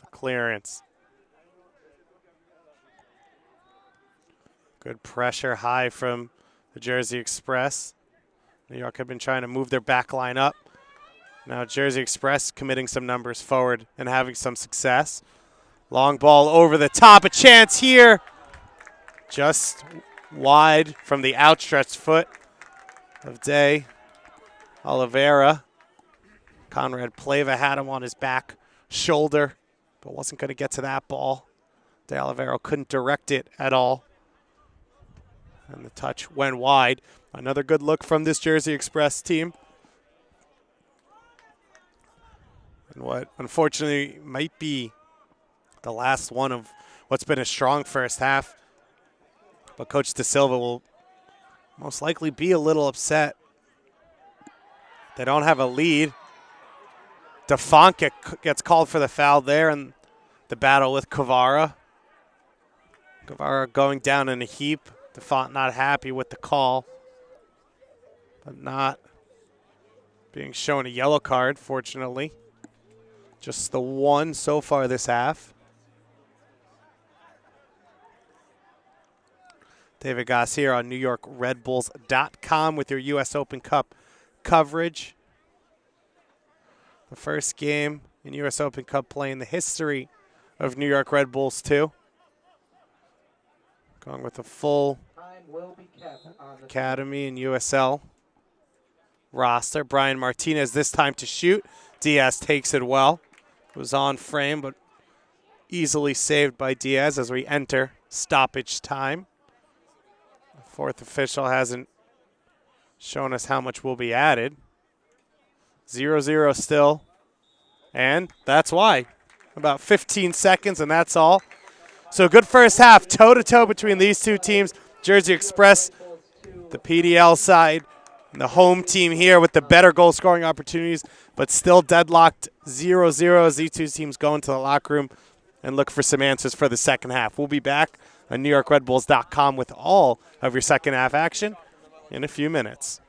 the clearance. Good pressure high from the Jersey Express. New York have been trying to move their back line up. Now Jersey Express committing some numbers forward and having some success. Long ball over the top. A chance here. Just wide from the outstretched foot of Day Oliveira. Conrad Pleva had him on his back shoulder, but wasn't going to get to that ball. De Oliveira couldn't direct it at all. And the touch went wide. Another good look from this Jersey Express team. And what unfortunately might be the last one of what's been a strong first half. But Coach De Silva will most likely be a little upset. They don't have a lead. DeFont gets called for the foul there in the battle with Kavara. Kavara going down in a heap. DeFont not happy with the call, but not being shown a yellow card, fortunately. Just the one so far this half. David Goss here on NewYorkRedBulls.com with your U.S. Open Cup coverage. The first game in U.S. Open Cup play in the history of New York Red Bulls 2. Going with a full Academy and USL roster. Brian Martinez this time to shoot. Diaz takes it well. It was on frame, but easily saved by Diaz as we enter stoppage time. The fourth official hasn't shown us how much will be added. 0-0 still, and that's why. About 15 seconds, and that's all. So good first half, toe-to-toe between these two teams. Jersey Express, the PDL side, The home team here with the better goal scoring opportunities, but still deadlocked 0-0 as these two teams go into the locker room and look for some answers for the second half. We'll be back on NewYorkRedBulls.com with all of your second half action in a few minutes.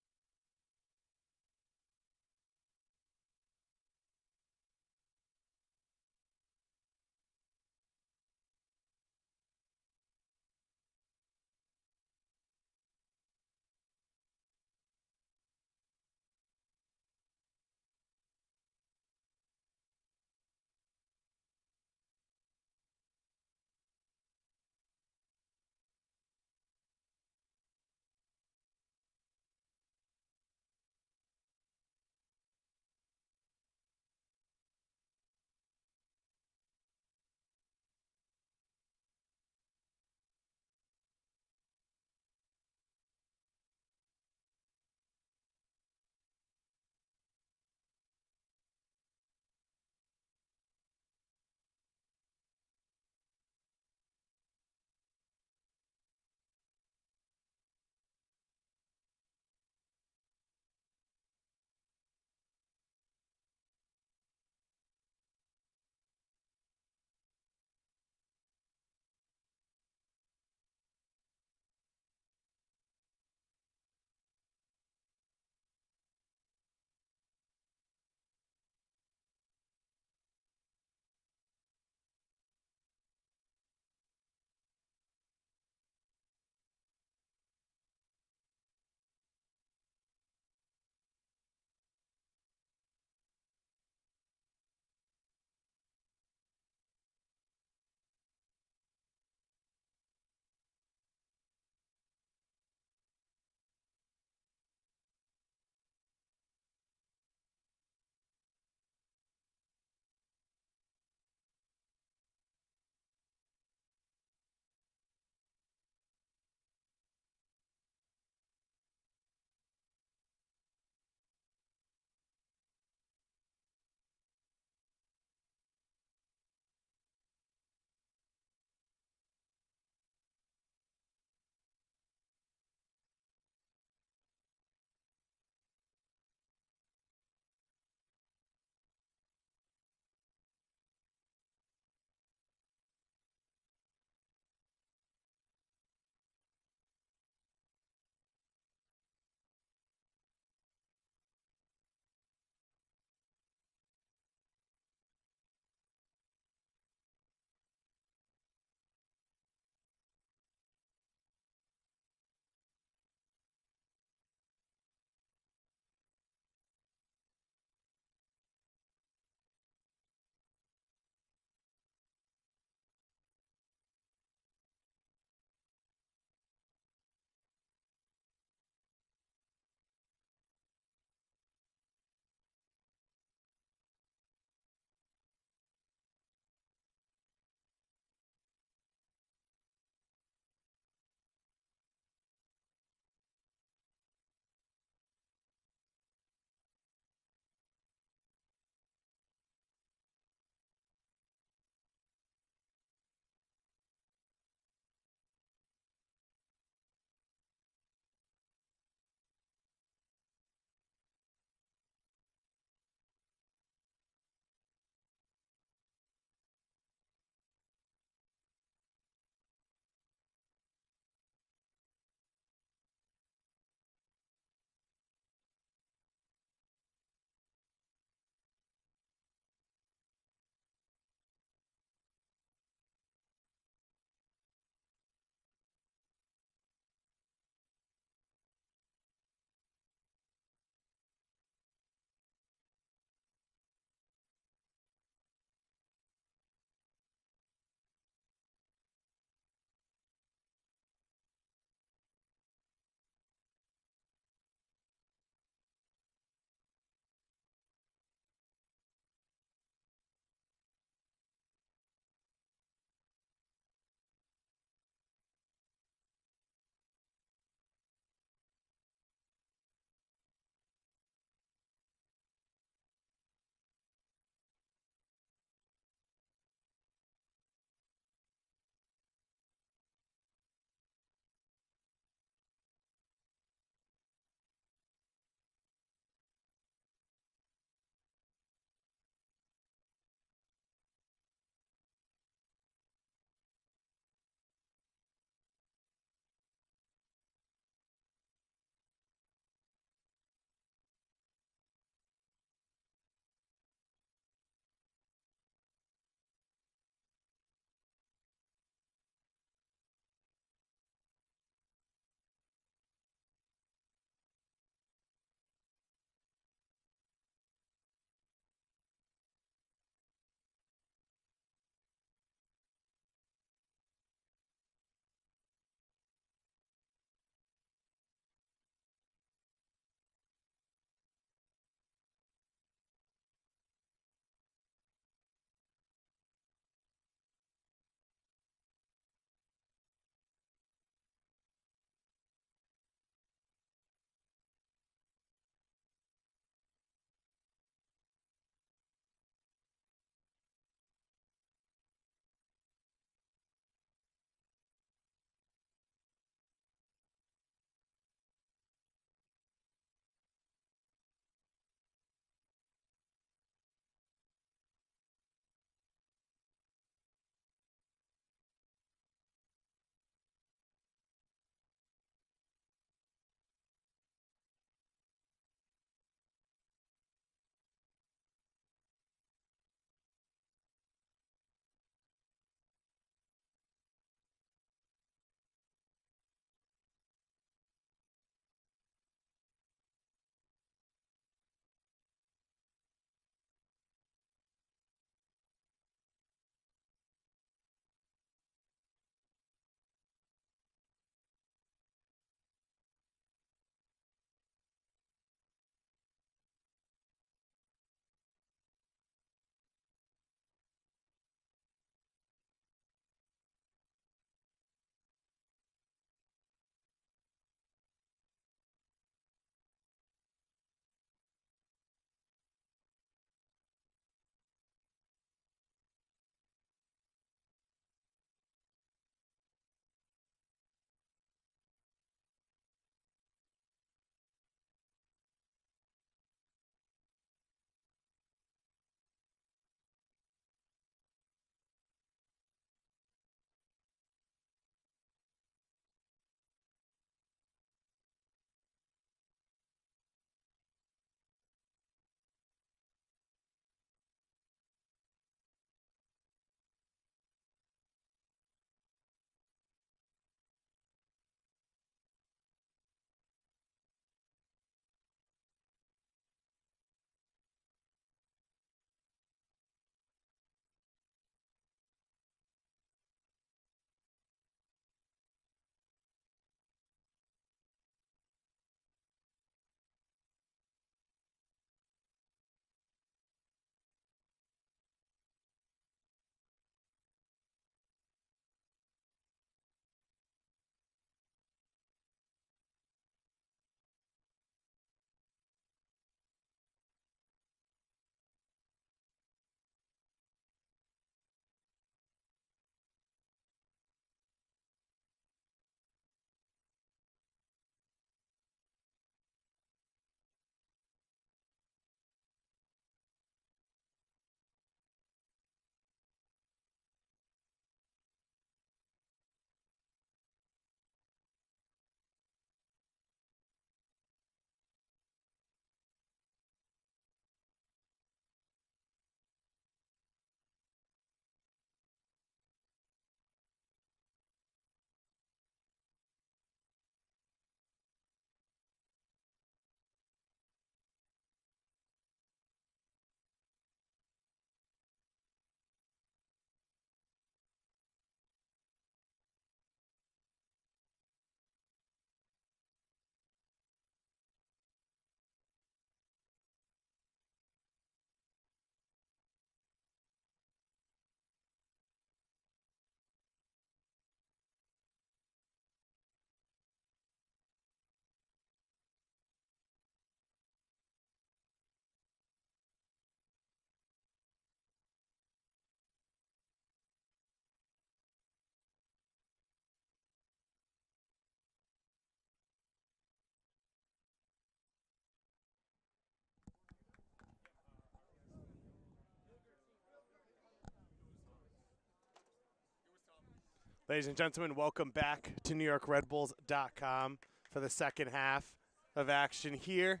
Ladies and gentlemen, welcome back to NYRKRedBulls.com for the second half of action here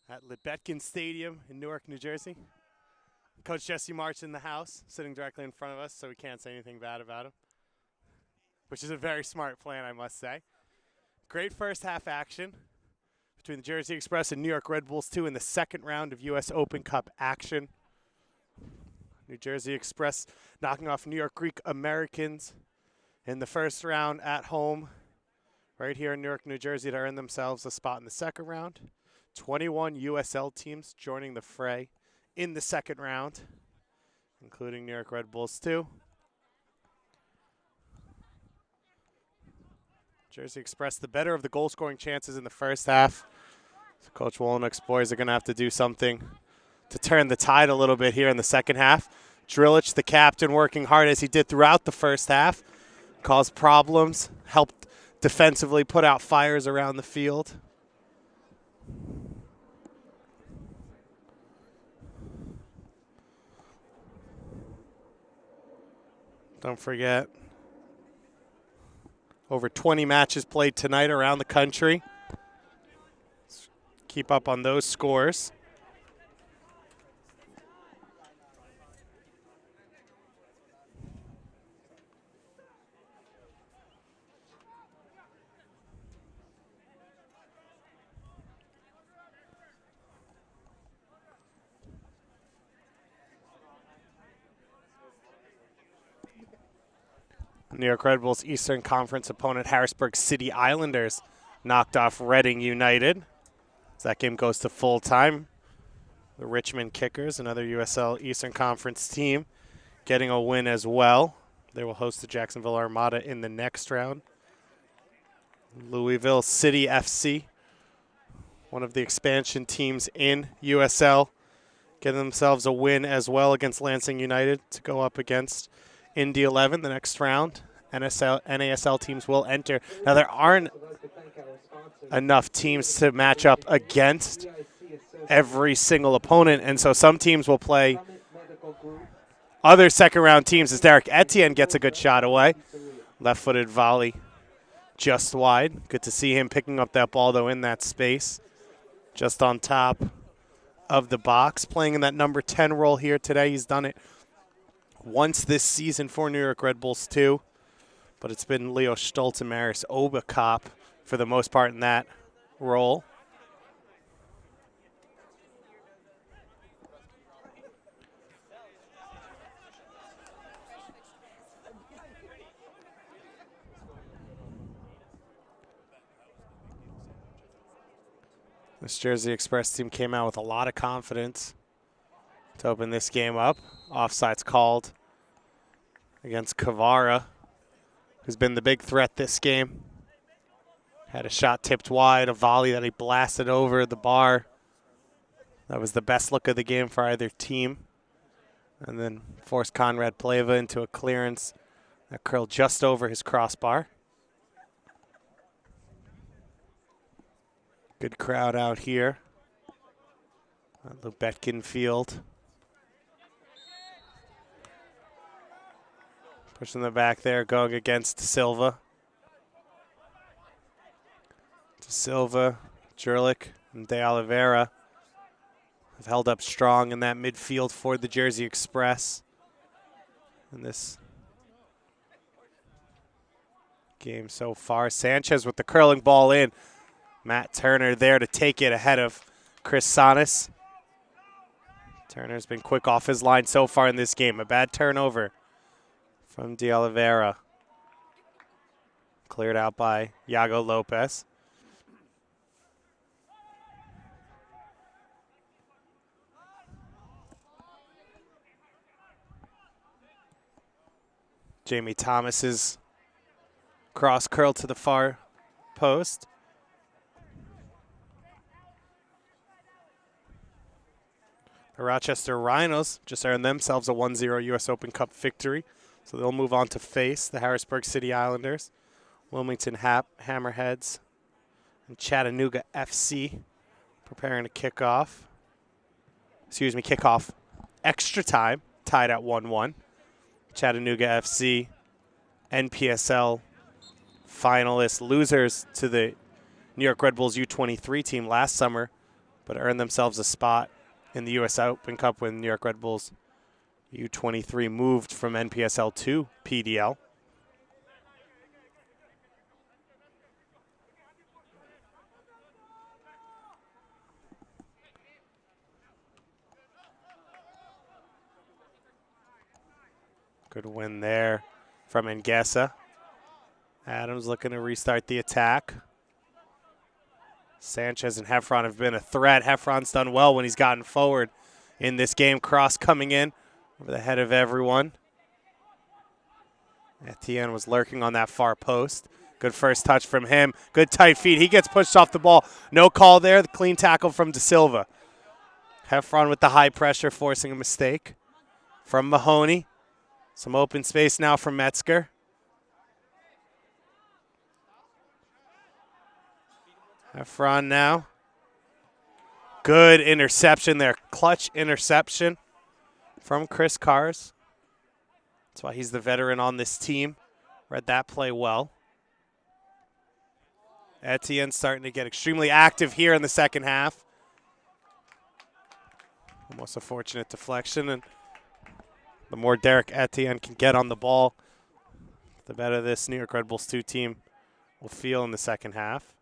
at Lebetkin Stadium in Newark, New Jersey. Coach Jesse March in the house, sitting directly in front of us, so we can't say anything bad about him, which is a very smart plan, I must say. Great first half action between the Jersey Express and New York Red Bulls 2 in the second round of U.S. Open Cup action. New Jersey Express knocking off New York Greek Americans in the first round at home right here in Newark, New Jersey to earn themselves a spot in the second round. 21 USL teams joining the fray in the second round, including New York Red Bulls 2. Jersey Express the better of the goal-scoring chances in the first half. So Coach Wolnick's boys are going to have to do something to turn the tide a little bit here in the second half. Drilich, the captain, working hard as he did throughout the first half. Caused problems, helped defensively put out fires around the field. Don't forget, over 20 matches played tonight around the country. Let's keep up on those scores. New York Red Bulls Eastern Conference opponent Harrisburg City Islanders knocked off Reading United. As that game goes to full time. The Richmond Kickers, another USL Eastern Conference team, getting a win as well. They will host the Jacksonville Armada in the next round. Louisville City FC, one of the expansion teams in USL, getting themselves a win as well against Lansing United to go up against Indy 11 the next round. NASL teams will enter. Now, there aren't enough teams to match up against every single opponent, and so some teams will play other second-round teams as Derek Etienne gets a good shot away. Left-footed volley just wide. Good to see him picking up that ball, though, in that space, just on top of the box. Playing in that number 10 role here today. He's done it once this season for New York Red Bulls 2, but it's been Leo Stoltz and Maris Obakop for the most part in that role. This Jersey Express team came out with a lot of confidence to open this game up. Offside's called against Kavara, who's been the big threat this game. Had a shot tipped wide, a volley that he blasted over the bar. That was the best look of the game for either team. And then forced Conrad Pleva into a clearance that curled just over his crossbar. Good crowd out here at Lebetkin Field. Pushing the back there, going against Silva. To Silva, Jurlik, and De Oliveira have held up strong in that midfield for the Jersey Express in this game so far. Sanchez with the curling ball in. Matt Turner there to take it ahead of Chris Sonis. Turner's been quick off his line so far in this game. A bad turnover from De Oliveira. Cleared out by Iago Lopez. Jamie Thomas's cross curl to the far post. The Rochester Rhinos just earned themselves a 1-0 U.S. Open Cup victory, so they'll move on to face the Harrisburg City Islanders, Wilmington Hammerheads, and Chattanooga FC preparing to kick off extra time, tied at 1-1. Chattanooga FC NPSL finalists, losers to the New York Red Bulls U23 team last summer, but earned themselves a spot in the U.S. Open Cup when New York Red Bulls U23 moved from NPSL to PDL. Good win there from Ngesa. Adams looking to restart the attack. Sanchez and Heffron have been a threat. Heffron's done well when he's gotten forward in this game. Cross coming in over the head of everyone. Etienne was lurking on that far post. Good first touch from him. Good tight feet. He gets pushed off the ball. No call there. The clean tackle from De Silva. Heffron with the high pressure, forcing a mistake from Mahoney. Some open space now for Metzger. Heffron now. Good interception there. Clutch interception from Chris Cars. That's why he's the veteran on this team. Read that play well. Etienne starting to get extremely active here in the second half. Almost a fortunate deflection, and the more Derek Etienne can get on the ball, the better this New York Red Bulls 2 team will feel in the second half.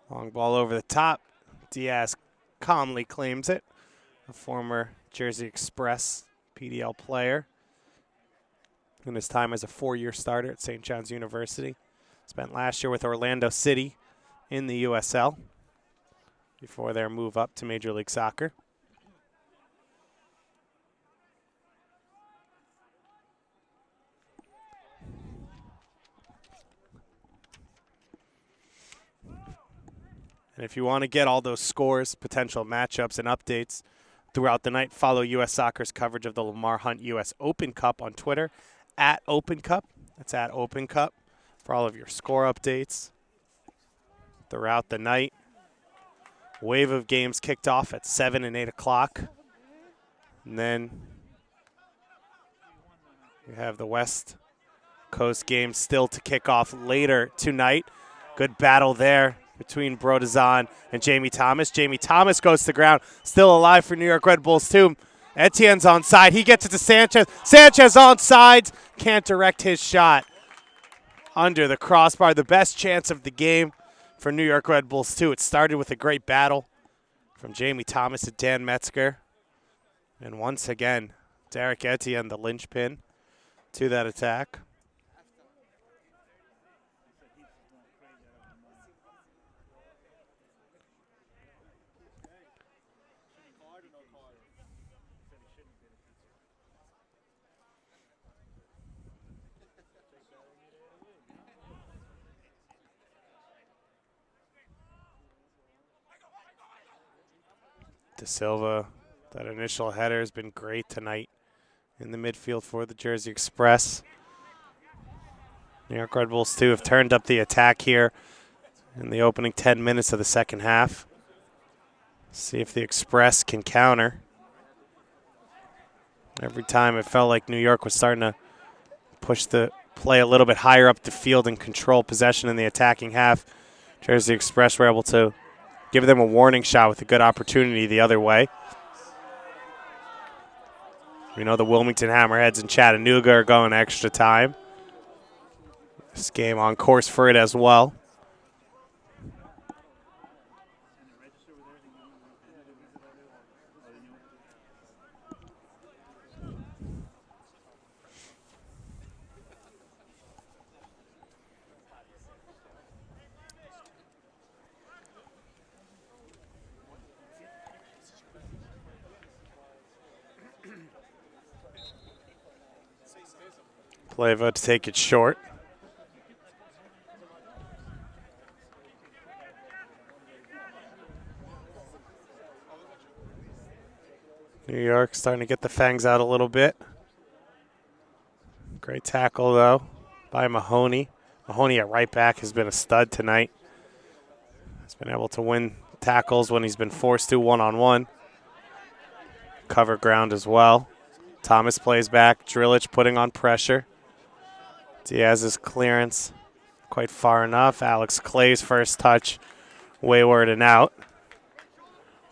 Long ball over the top. Diaz calmly claims it. A former Jersey Express PDL player. In his time as a 4-year starter at St. John's University. Spent last year with Orlando City in the USL before their move up to Major League Soccer. And if you want to get all those scores, potential matchups, and updates throughout the night, follow U.S. Soccer's coverage of the Lamar Hunt U.S. Open Cup on Twitter, @OpenCup. That's @OpenCup for all of your score updates throughout the night. Wave of games kicked off at 7 and 8 o'clock. And then we have the West Coast game still to kick off later tonight. Good battle there between Brodazan and Jamie Thomas. Jamie Thomas goes to the ground, still alive for New York Red Bulls too. Etienne's onside. He gets it to Sanchez. Sanchez onside. Can't direct his shot under the crossbar. The best chance of the game for New York Red Bulls too. It started with a great battle from Jamie Thomas to Dan Metzger. And once again, Derek Etienne, the linchpin to that attack. De Silva, that initial header has been great tonight in the midfield for the Jersey Express. New York Red Bulls, too, have turned up the attack here in the opening 10 minutes of the second half. See if the Express can counter. Every time it felt like New York was starting to push the play a little bit higher up the field and control possession in the attacking half. Jersey Express were able to give them a warning shot with a good opportunity the other way. We know the Wilmington Hammerheads and Chattanooga are going extra time. This game on course for it as well. Pleva to take it short. New York starting to get the fangs out a little bit. Great tackle, though, by Mahoney. Mahoney at right back has been a stud tonight. He's been able to win tackles when he's been forced to one-on-one. Cover ground as well. Thomas plays back. Drillich putting on pressure. Diaz's clearance quite far enough. Alex Clay's first touch wayward and out.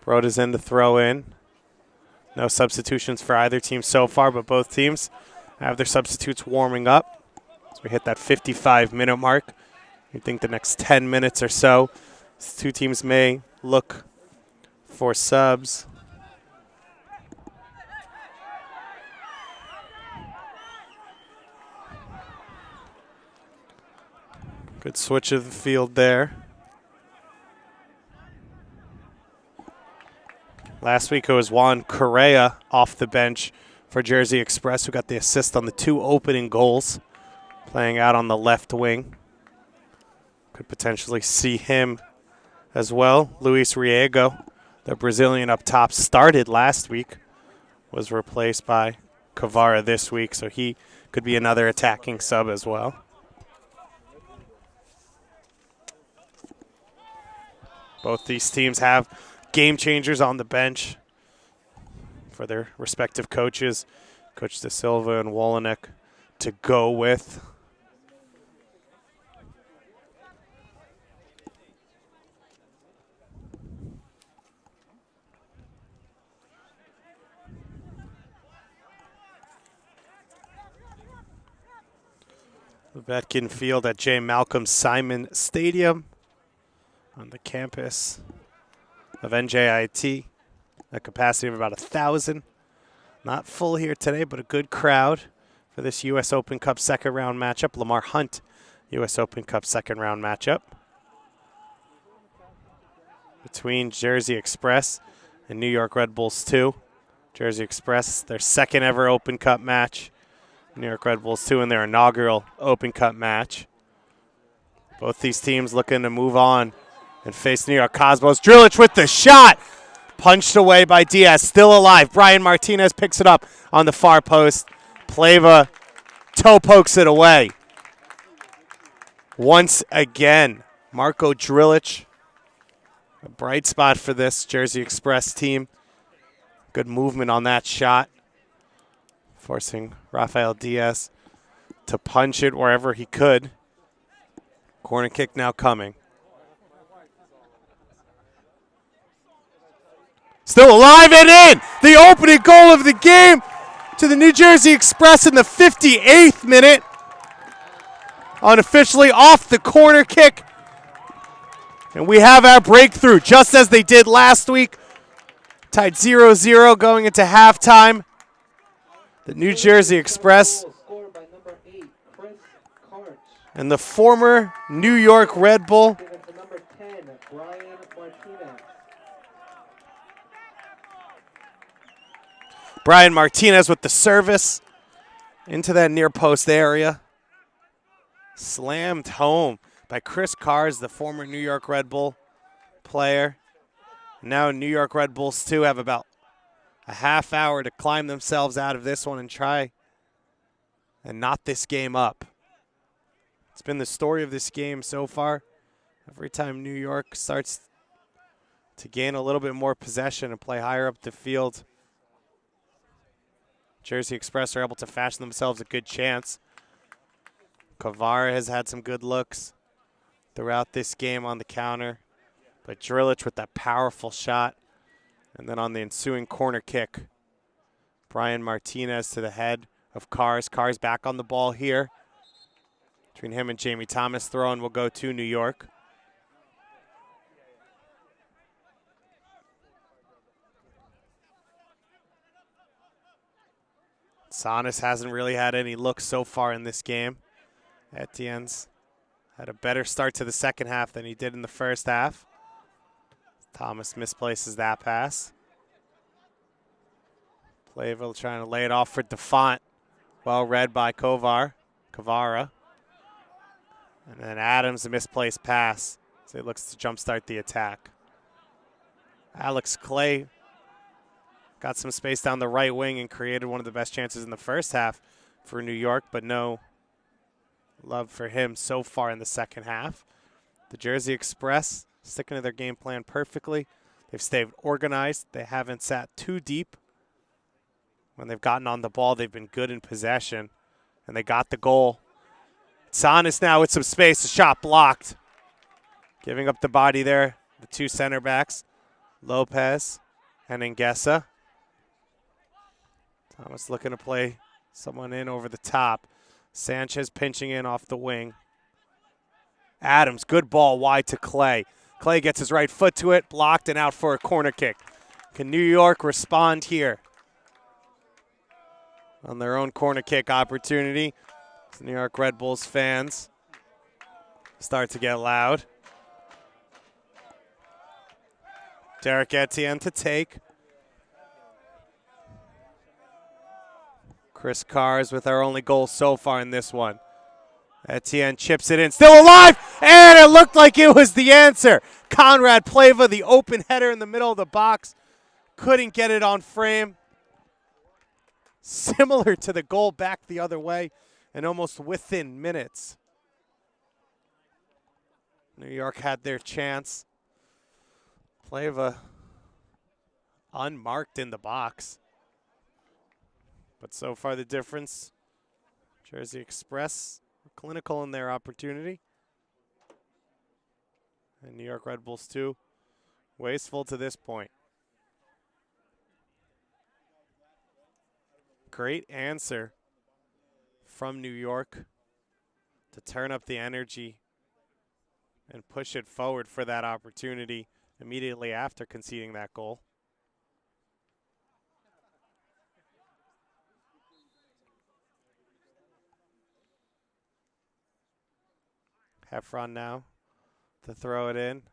Broda's in to throw in. No substitutions for either team so far, but both teams have their substitutes warming up. As we hit that 55-minute mark, you think the next 10 minutes or so, these two teams may look for subs. Good switch of the field there. Last week it was Juan Correa off the bench for Jersey Express, who got the assist on the 2 opening goals, playing out on the left wing. Could potentially see him as well. Luis Riego, the Brazilian up top, started last week, was replaced by Cavara this week, so he could be another attacking sub as well. Both these teams have game changers on the bench for their respective coaches. Coach De Silva and Wolonek to go with. The Betkin Field at J. Malcolm Simon Stadium on the campus of NJIT. A capacity of about 1,000. Not full here today, but a good crowd for this U.S. Open Cup second round matchup. Lamar Hunt, U.S. Open Cup second round matchup between Jersey Express and New York Red Bulls 2. Jersey Express, their second ever Open Cup match. New York Red Bulls 2 in their inaugural Open Cup match. Both these teams looking to move on and face New York Cosmos. Drillich with the shot. Punched away by Diaz. Still alive. Brian Martinez picks it up on the far post. Pleva toe pokes it away. Once again, Marco Drillich. A bright spot for this Jersey Express team. Good movement on that shot. Forcing Rafael Diaz to punch it wherever he could. Corner kick now coming. Still alive and in! The opening goal of the game to the New Jersey Express in the 58th minute. Unofficially off the corner kick. And we have our breakthrough, just as they did last week. Tied 0-0 going into halftime. The New Jersey Express and the former New York Red Bull Brian Martinez with the service into that near post area. Slammed home by Chris Cars, the former New York Red Bull player. Now New York Red Bulls 2 have about a half hour to climb themselves out of this one and try and knot this game up. It's been the story of this game so far. Every time New York starts to gain a little bit more possession and play higher up the field, Jersey Express are able to fashion themselves a good chance. Cavara has had some good looks throughout this game on the counter, but Drillich with that powerful shot. And then on the ensuing corner kick, Brian Martinez to the head of Cars. Cars back on the ball here. Between him and Jamie Thomas, throwing will go to New York. Sanas hasn't really had any looks so far in this game. Etienne's had a better start to the second half than he did in the first half. Thomas misplaces that pass. Playville trying to lay it off for Defont. Well read by Cavara. And then Adams, a misplaced pass. So he looks to jumpstart the attack. Alex Clay got some space down the right wing and created one of the best chances in the first half for New York, but no love for him so far in the second half. The Jersey Express sticking to their game plan perfectly. They've stayed organized. They haven't sat too deep. When they've gotten on the ball, they've been good in possession, and they got the goal. Sonis now with some space, a shot blocked. Giving up the body there, the two center backs, Lopez and Ngesa. Thomas looking to play someone in over the top. Sanchez pinching in off the wing. Adams, good ball wide to Clay. Clay gets his right foot to it, blocked and out for a corner kick. Can New York respond here on their own corner kick opportunity? The New York Red Bulls fans start to get loud. Derek Etienne to take. Chris Cars with our only goal so far in this one. Etienne chips it in, still alive, and it looked like it was the answer. Conrad Pleva, the open header in the middle of the box, couldn't get it on frame. Similar to the goal back the other way, and almost within minutes. New York had their chance. Pleva unmarked in the box. But so far the difference, Jersey Express clinical in their opportunity. And New York Red Bulls too, wasteful to this point. Great answer from New York to turn up the energy and push it forward for that opportunity immediately after conceding that goal. Heffron now to throw it in.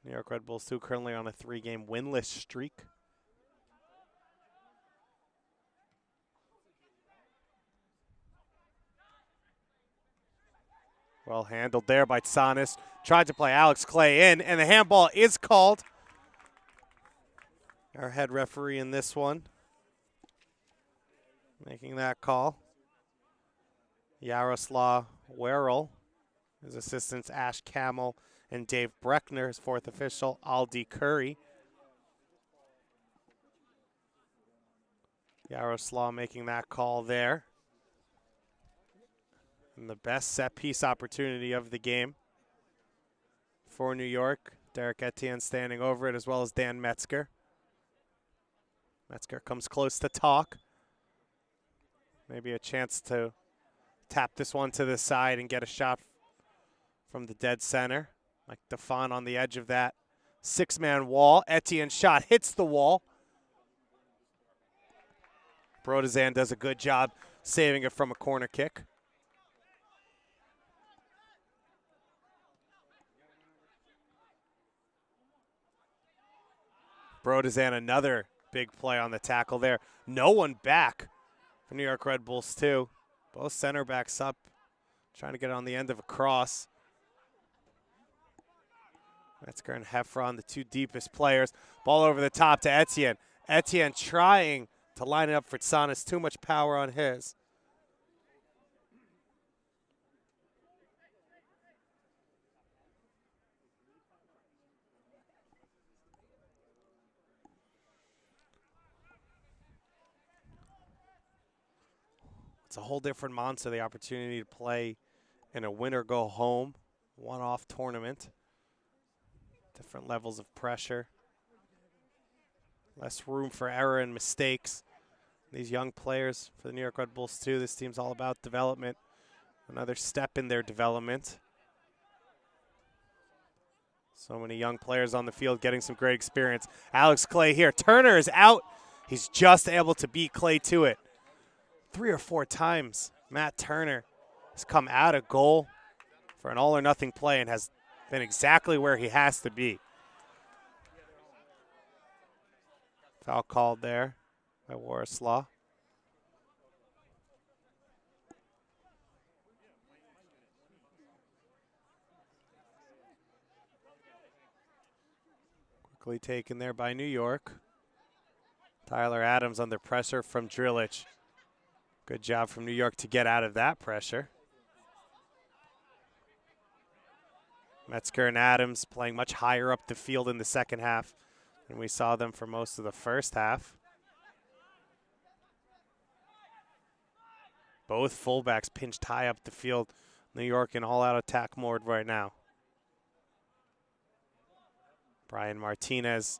New York Red Bulls too currently on a 3-game winless streak. Well handled there by Tsanis. Tried to play Alex Clay in, and the handball is called. Our head referee in this one making that call. Yaroslav Werrell. His assistants Ash Camel and Dave Breckner. His fourth official, Aldi Curry. Yaroslav making that call there. And the best set piece opportunity of the game for New York. Derek Etienne standing over it, as well as Dan Metzger. Metzger comes close to talk. Maybe a chance to tap this one to the side and get a shot from the dead center. Like Defon on the edge of that 6-man wall. Etienne's shot hits the wall. Brodazan does a good job saving it from a corner kick. Brodazan, another big play on the tackle there. No one back for New York Red Bulls too. Both center backs up, trying to get it on the end of a cross. Metzger and Heffron, the two deepest players. Ball over the top to Etienne. Etienne trying to line it up for Tsanis. Too much power on his. It's a whole different monster, the opportunity to play in a win or go home, one-off tournament. Different levels of pressure. Less room for error and mistakes. These young players for the New York Red Bulls too, this team's all about development. Another step in their development. So many young players on the field getting some great experience. Alex Clay here. Turner is out. He's just able to beat Clay to it. 3 or 4 times Matt Turner has come out of goal for an all-or-nothing play and has been exactly where he has to be. Foul called there by Warislaw. Quick Quickly taken there by New York. Tyler Adams under pressure from Drillich. Good job from New York to get out of that pressure. Metzger and Adams playing much higher up the field in the second half than we saw them for most of the first half. Both fullbacks pinched high up the field. New York in all-out attack mode right now. Brian Martinez,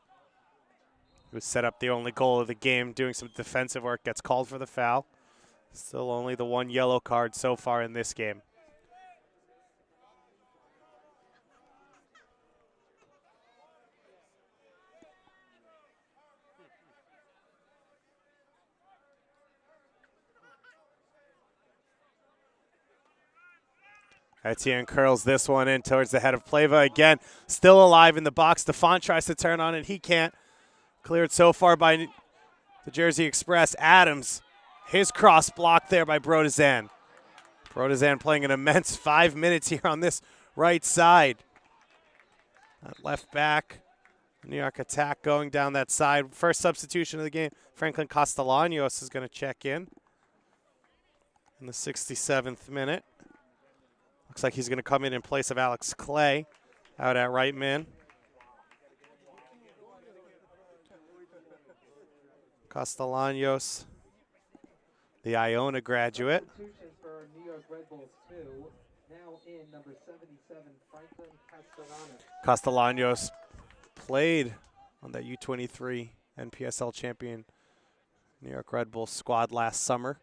who set up the only goal of the game, doing some defensive work, gets called for the foul. Still only the one yellow card so far in this game. Etienne curls this one in towards the head of Pleva again. Still alive in the box. Stefan tries to turn on it. He can't. Cleared so far by the Jersey Express. Adams, his cross blocked there by Brodizan. Brodizan playing an immense 5 minutes here on this right side. That left back. New York attack going down that side. First substitution of the game. Franklin Castellanos is going to check in the 67th minute. Looks like he's going to come in place of Alex Clay out at right man. Castellanos, the Iona graduate. Substitutions for New York Red Bulls 2. Now in number 77, Franklin Castellanos played on that U23 NPSL champion New York Red Bulls squad last summer.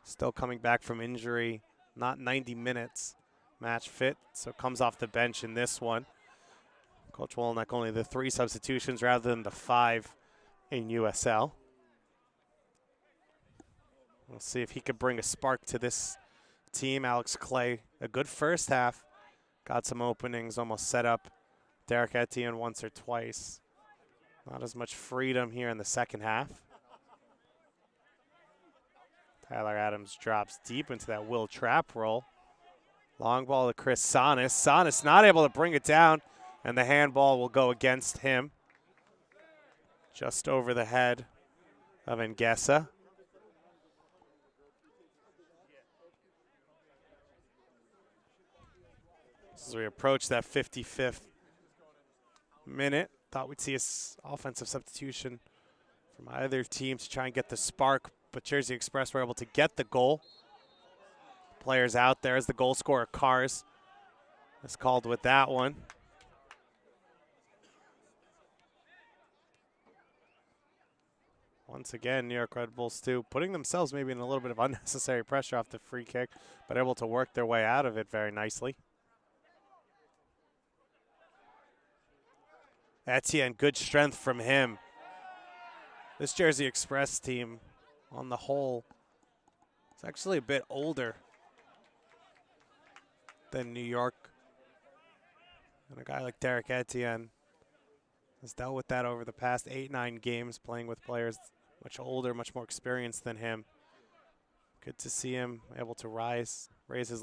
Still coming back from injury, not 90 minutes, match fit, so comes off the bench in this one. Coach Wolnick only the 3 substitutions rather than the 5 in USL. We'll see if he could bring a spark to this team. Alex Clay, a good first half. Got some openings, almost set up Derek Etienne once or twice. Not as much freedom here in the second half. Tyler Adams drops deep into that Will Trapp roll. Long ball to Chris Sonis. Sonis not able to bring it down, and the handball will go against him. Just over the head of Ngesa. As we approach that 55th minute, thought we'd see an offensive substitution from either team to try and get the spark, but Jersey Express were able to get the goal. Players out there as the goal scorer, Cars, is called with that one. Once again, New York Red Bulls too, putting themselves maybe in a little bit of unnecessary pressure off the free kick, but able to work their way out of it very nicely. Etienne, good strength from him. This Jersey Express team, on the whole, is actually a bit older than New York. And a guy like Derek Etienne has dealt with that over the past 8-9 games, playing with players much older, much more experienced than him. Good to see him able to raise his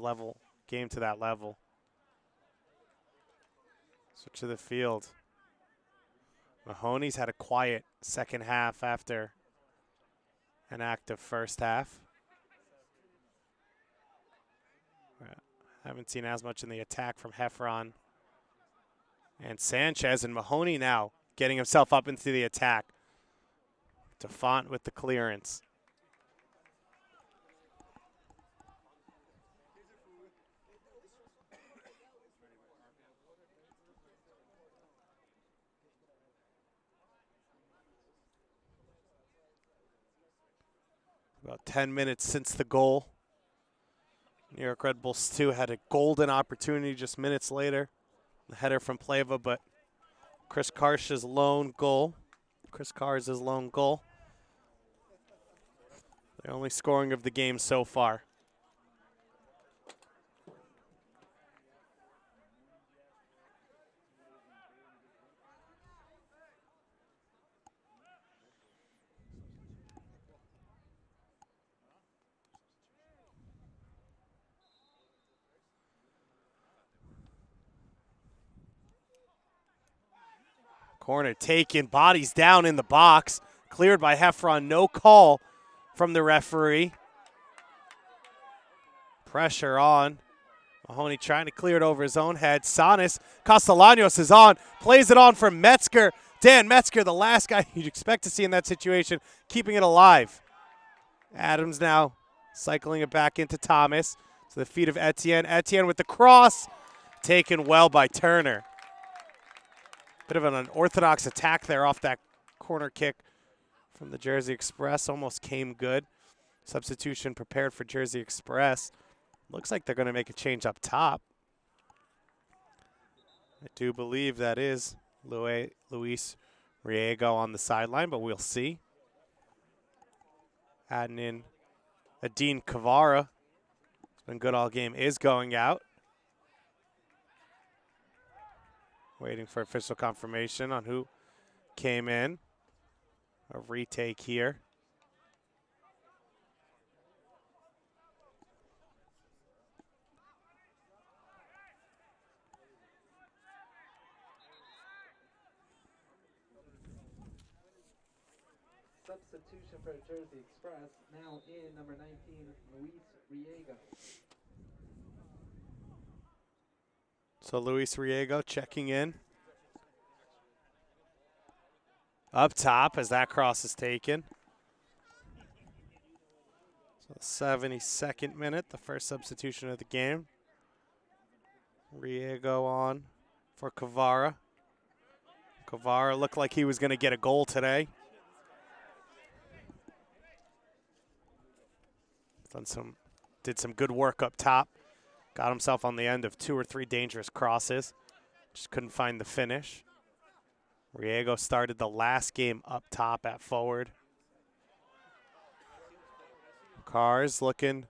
game to that level. Switch to the field. Mahoney's had a quiet second half after an active first half. Haven't seen as much in the attack from Heffron and Sanchez, and Mahoney now getting himself up into the attack. DeFont with the clearance. About 10 minutes since the goal. New York Red Bulls 2 had a golden opportunity just minutes later. The header from Pleva, but Chris Kars's lone goal. The only scoring of the game so far. Corner taken, bodies down in the box. Cleared by Heffron, no call from the referee. Pressure on. Mahoney trying to clear it over his own head. Sanis, Castellanos is on, plays it on for Metzger. Dan Metzger, the last guy you'd expect to see in that situation, keeping it alive. Adams now cycling it back into Thomas. To the feet of Etienne. Etienne with the cross, taken well by Turner. Bit of an unorthodox attack there off that corner kick from the Jersey Express. Almost came good. Substitution prepared for Jersey Express. Looks like they're going to make a change up top. I do believe that is Luis Riego on the sideline, but we'll see. Adding in Adine Cavara. It's been good all game. Is going out. Waiting for official confirmation on who came in. A retake here. Substitution for Jersey Express, now in number 19, Luis Riego. So Luis Riego checking in. Up top as that cross is taken. So 72nd minute, the first substitution of the game. Riego on for Cavara. Cavara looked like he was going to get a goal today. Did some good work up top. Got himself on the end of 2 or 3 dangerous crosses. Just couldn't find the finish. Riego started the last game up top at forward. Cars looking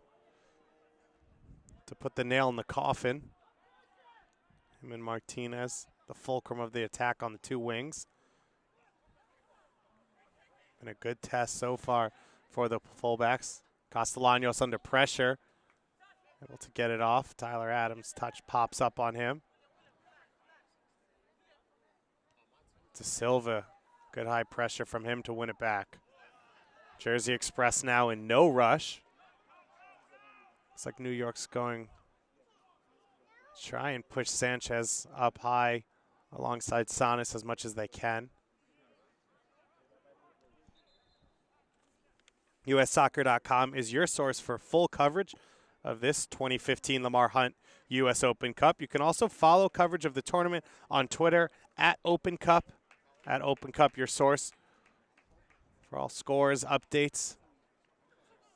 to put the nail in the coffin. Him and Martinez, the fulcrum of the attack on the 2 wings. Been a good test so far for the fullbacks. Castellanos under pressure. Able to get it off. Tyler Adams' touch pops up on him. To Silva. Good high pressure from him to win it back. Jersey Express now in no rush. Looks like New York's going to try and push Sanchez up high alongside Sanis as much as they can. USsoccer.com is your source for full coverage of this 2015 Lamar Hunt U.S. Open Cup. You can also follow coverage of the tournament on Twitter at Open Cup. At Open Cup, your source for all scores, updates,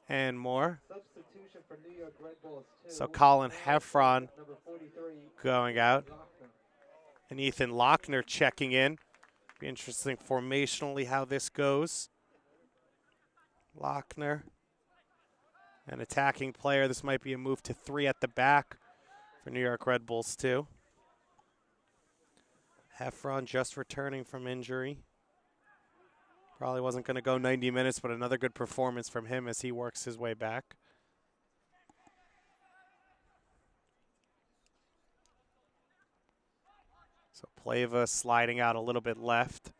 and more. Substitution for New York Red Bulls 2. So Colin Heffron Number 43, going out. Lochner. And Ethan Lochner checking in. Be interesting formationally how this goes. Lochner, an attacking player. This might be a move to 3 at the back for New York Red Bulls too. Heffron just returning from injury. Probably wasn't going to go 90 minutes, but another good performance from him as he works his way back. So Pleva sliding out a little bit left.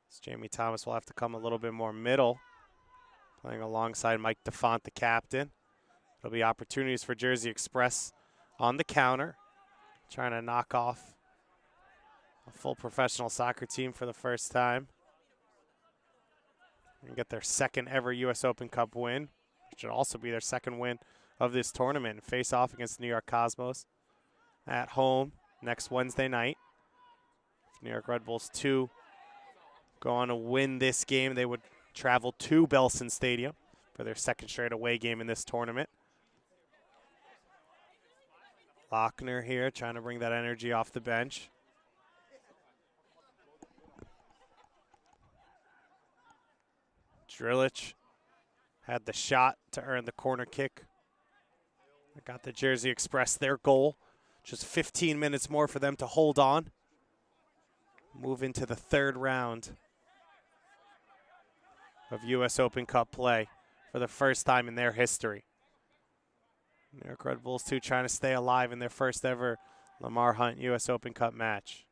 So Jamie Thomas will have to come a little bit more middle. Playing alongside Mike DeFont, the captain. There'll be opportunities for Jersey Express on the counter. Trying to knock off a full professional soccer team for the first time. And get their second ever U.S. Open Cup win. Which should also be their second win of this tournament. And face off against the New York Cosmos at home next Wednesday night. If New York Red Bulls 2 go on to win this game, they would travel to Belson Stadium for their second straight away game in this tournament. Lochner here trying to bring that energy off the bench. Drillich had the shot to earn the corner kick. I got the Jersey Express their goal. Just 15 minutes more for them to hold on. Move into the 3rd round of U.S. Open Cup play for the first time in their history. New York Red Bulls 2 trying to stay alive in their first ever Lamar Hunt U.S. Open Cup match.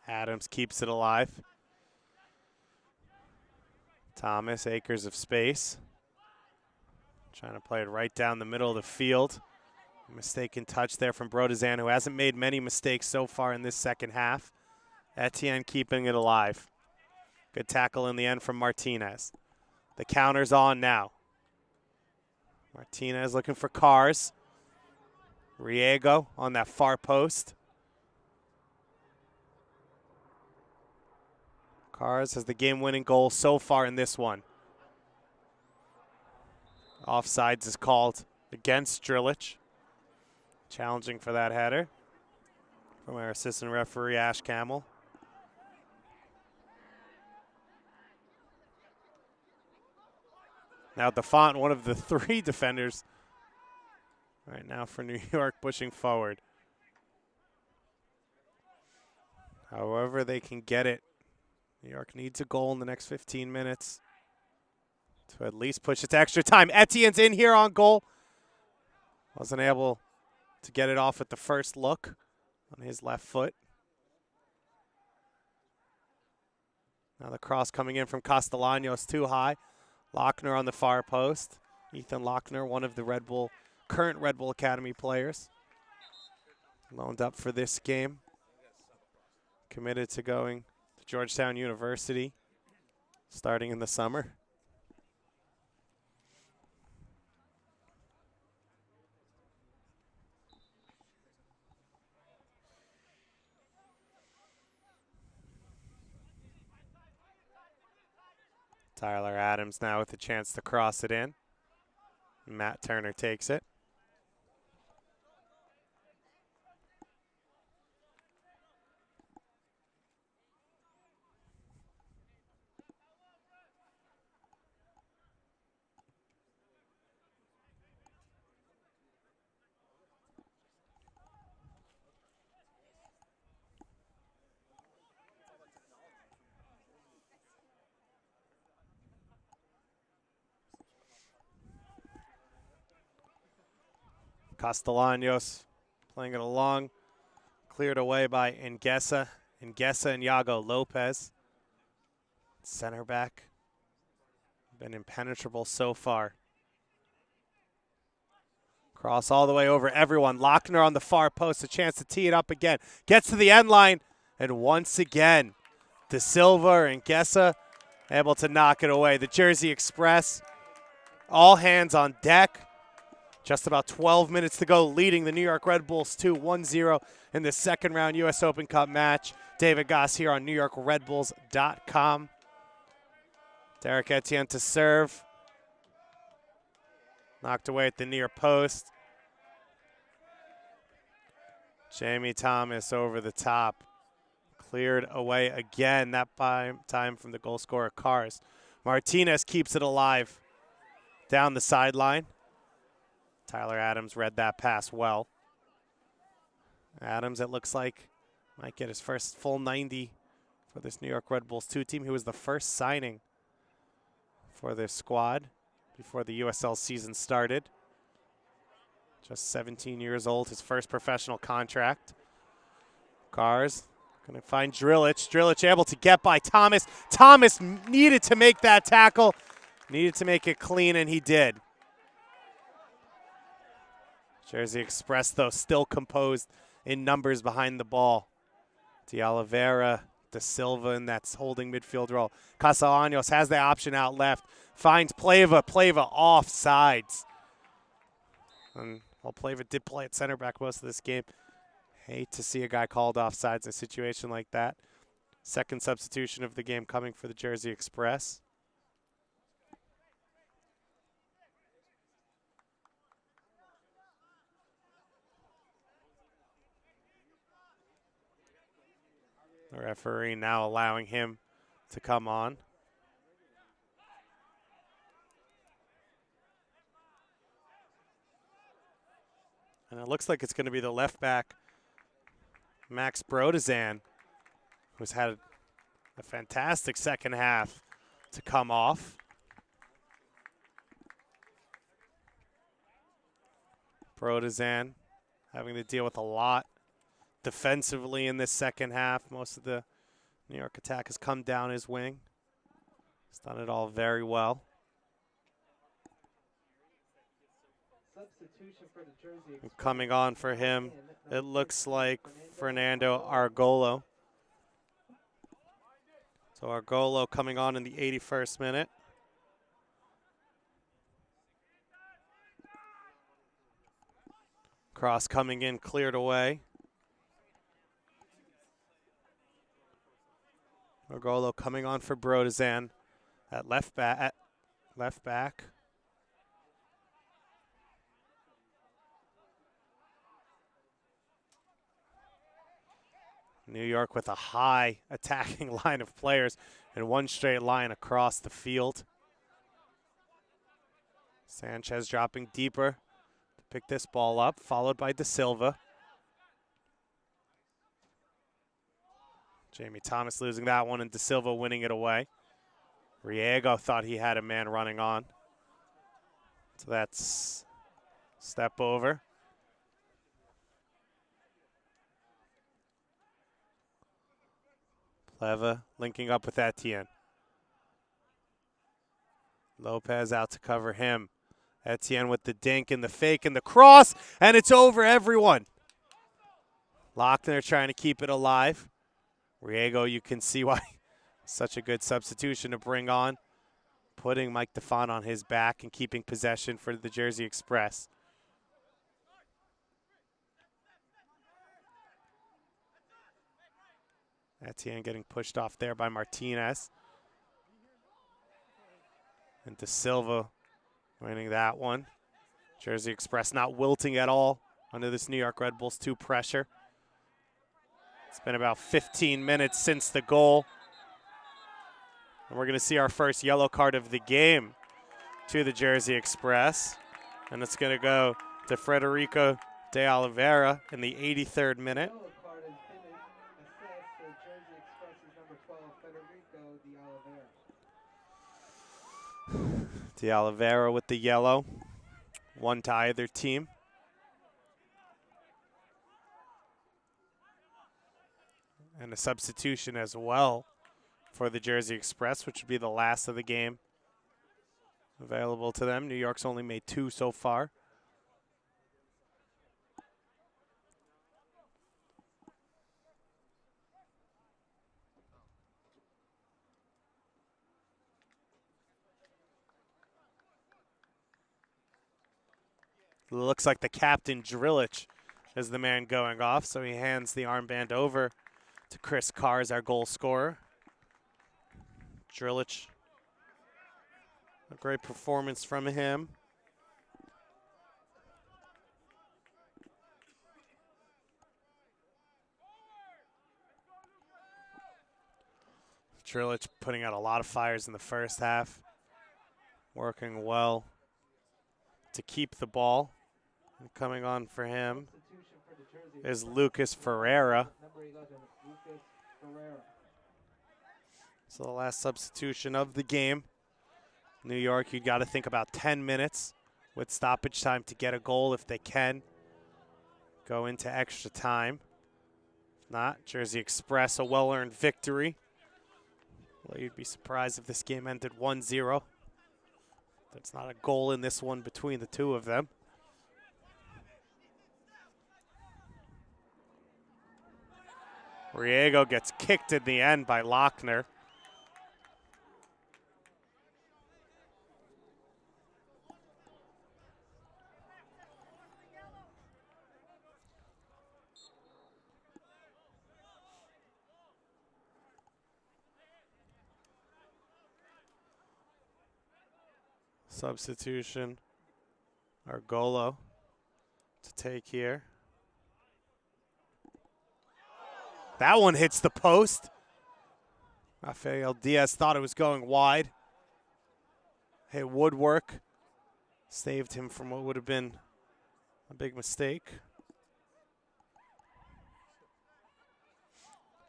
Adams keeps it alive. Thomas, acres of space. Trying to play it right down the middle of the field. Mistaken touch there from Brodezan, who hasn't made many mistakes so far in this second half. Etienne keeping it alive. Good tackle in the end from Martinez. The counter's on now. Martinez looking for Cars. Riego on that far post. Cars has the game-winning goal so far in this one. Offsides is called against Drilich. Challenging for that header from our assistant referee, Ash Camel. Now Defont, one of the three defenders right now for New York, pushing forward. However they can get it. New York needs a goal in the next 15 minutes to at least push it to extra time. Etienne's in here on goal. Wasn't able to get it off at the first look on his left foot. Now the cross coming in from Castellanos, too high. Lochner on the far post. Ethan Lochner, one of the current Red Bull Academy players. Loaned up for this game. Committed to going to Georgetown University starting in the summer. Tyler Adams now with a chance to cross it in. Matt Turner takes it. Castellanos playing it along. Cleared away by Nguessa. Nguessa and Iago Lopez. Center back. Been impenetrable so far. Cross all the way over everyone. Lochner on the far post. A chance to tee it up again. Gets to the end line. And once again, De Silva and Nguessa able to knock it away. The Jersey Express. All hands on deck. Just about 12 minutes to go, leading the New York Red Bulls 1-0 in the second round U.S. Open Cup match. David Goss here on NewYorkRedBulls.com. Derek Etienne to serve. Knocked away at the near post. Jamie Thomas over the top. Cleared away again, that time from the goal scorer, Cars. Martinez keeps it alive down the sideline. Tyler Adams read that pass well. Adams, it looks like, might get his first full 90 for this New York Red Bulls 2 team. He was the first signing for this squad before the USL season started. Just 17 years old, his first professional contract. Cars going to find Drilich. Drilich able to get by Thomas. Thomas needed to make that tackle. Needed to make it clean, and he did. Jersey Express, though, still composed in numbers behind the ball. De Oliveira, De Silva in that holding midfield role. Castellanos has the option out left. Finds Pleva. Pleva off sides. And while Pleva did play at center back most of this game, hate to see a guy called off sides in a situation like that. Second substitution of the game coming for the Jersey Express. The referee now allowing him to come on. And it looks like it's going to be the left back, Max Brodezan, who's had a fantastic second half, to come off. Brodezan having to deal with a lot defensively in this second half. Most of the New York attack has come down his wing. He's done it all very well. Substitution for the Jersey Express. Coming on for him, it looks like Fernando Argolo. So Argolo coming on in the 81st minute. Cross coming in, cleared away. Argolo coming on for Brodizan at left back. New York with a high attacking line of players in one straight line across the field. Sanchez dropping deeper to pick this ball up, followed by De Silva. Jamie Thomas losing that one and De Silva winning it away. Riego thought he had a man running on. So that's step over. Pleva linking up with Etienne. Lopez out to cover him. Etienne with the dink and the fake and the cross, and it's over, everyone. Lochner trying to keep it alive. Riego, you can see why such a good substitution to bring on. Putting Mike DeFont on his back and keeping possession for the Jersey Express. Etienne getting pushed off there by Martinez. And De Silva winning that one. Jersey Express not wilting at all under this New York Red Bulls 2 pressure. It's been about 15 minutes since the goal. And we're going to see our first yellow card of the game to the Jersey Express. And it's going to go to Federico de Oliveira in the 83rd minute. Yellow card has been assessed for Jersey Express's number 12, Federico de Oliveira. De Oliveira with the yellow. One to either team. And a substitution as well for the Jersey Express, which would be the last of the game available to them. New York's only made 2 so far. Looks like the captain, Drillich, is the man going off, so he hands the armband over to Chris Cars, our goal scorer. Drillich, a great performance from him. Drillich putting out a lot of fires in the first half, working well to keep the ball. And coming on for him is Lucas Ferreira. So the last substitution of the game. New York, you got to think about 10 minutes with stoppage time to get a goal if they can. Go into extra time. If not, Jersey Express, a well-earned victory. Well, you'd be surprised if this game ended 1-0. There's not a goal in this one between the two of them. Riego gets kicked in the end by Lochner. Substitution, Argolo to take here. That one hits the post. Rafael Diaz thought it was going wide. Hey, Woodwork saved him from what would have been a big mistake.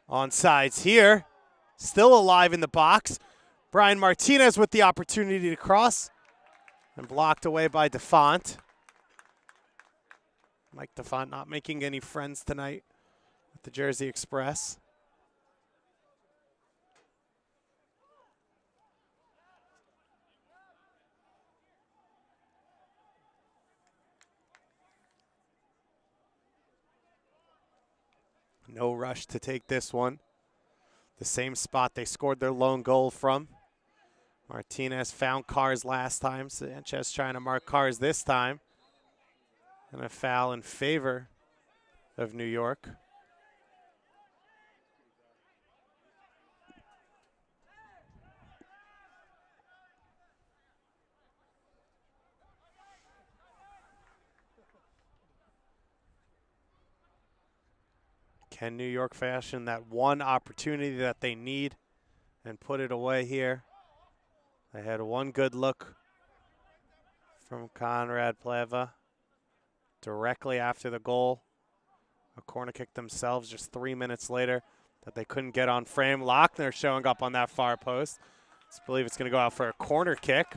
Onside here. Still alive in the box. Brian Martinez with the opportunity to cross. And blocked away by DeFont. Mike DeFont not making any friends tonight with the Jersey Express. No rush to take this one. The same spot they scored their lone goal from. Martinez found Cars last time. Sanchez trying to mark Cars this time. And a foul in favor of New York. Can New York fashion that one opportunity that they need and put it away here? They had one good look from Conrad Pleva directly after the goal. A corner kick themselves just 3 minutes later that they couldn't get on frame. Lochner showing up on that far post. I believe it's going to go out for a corner kick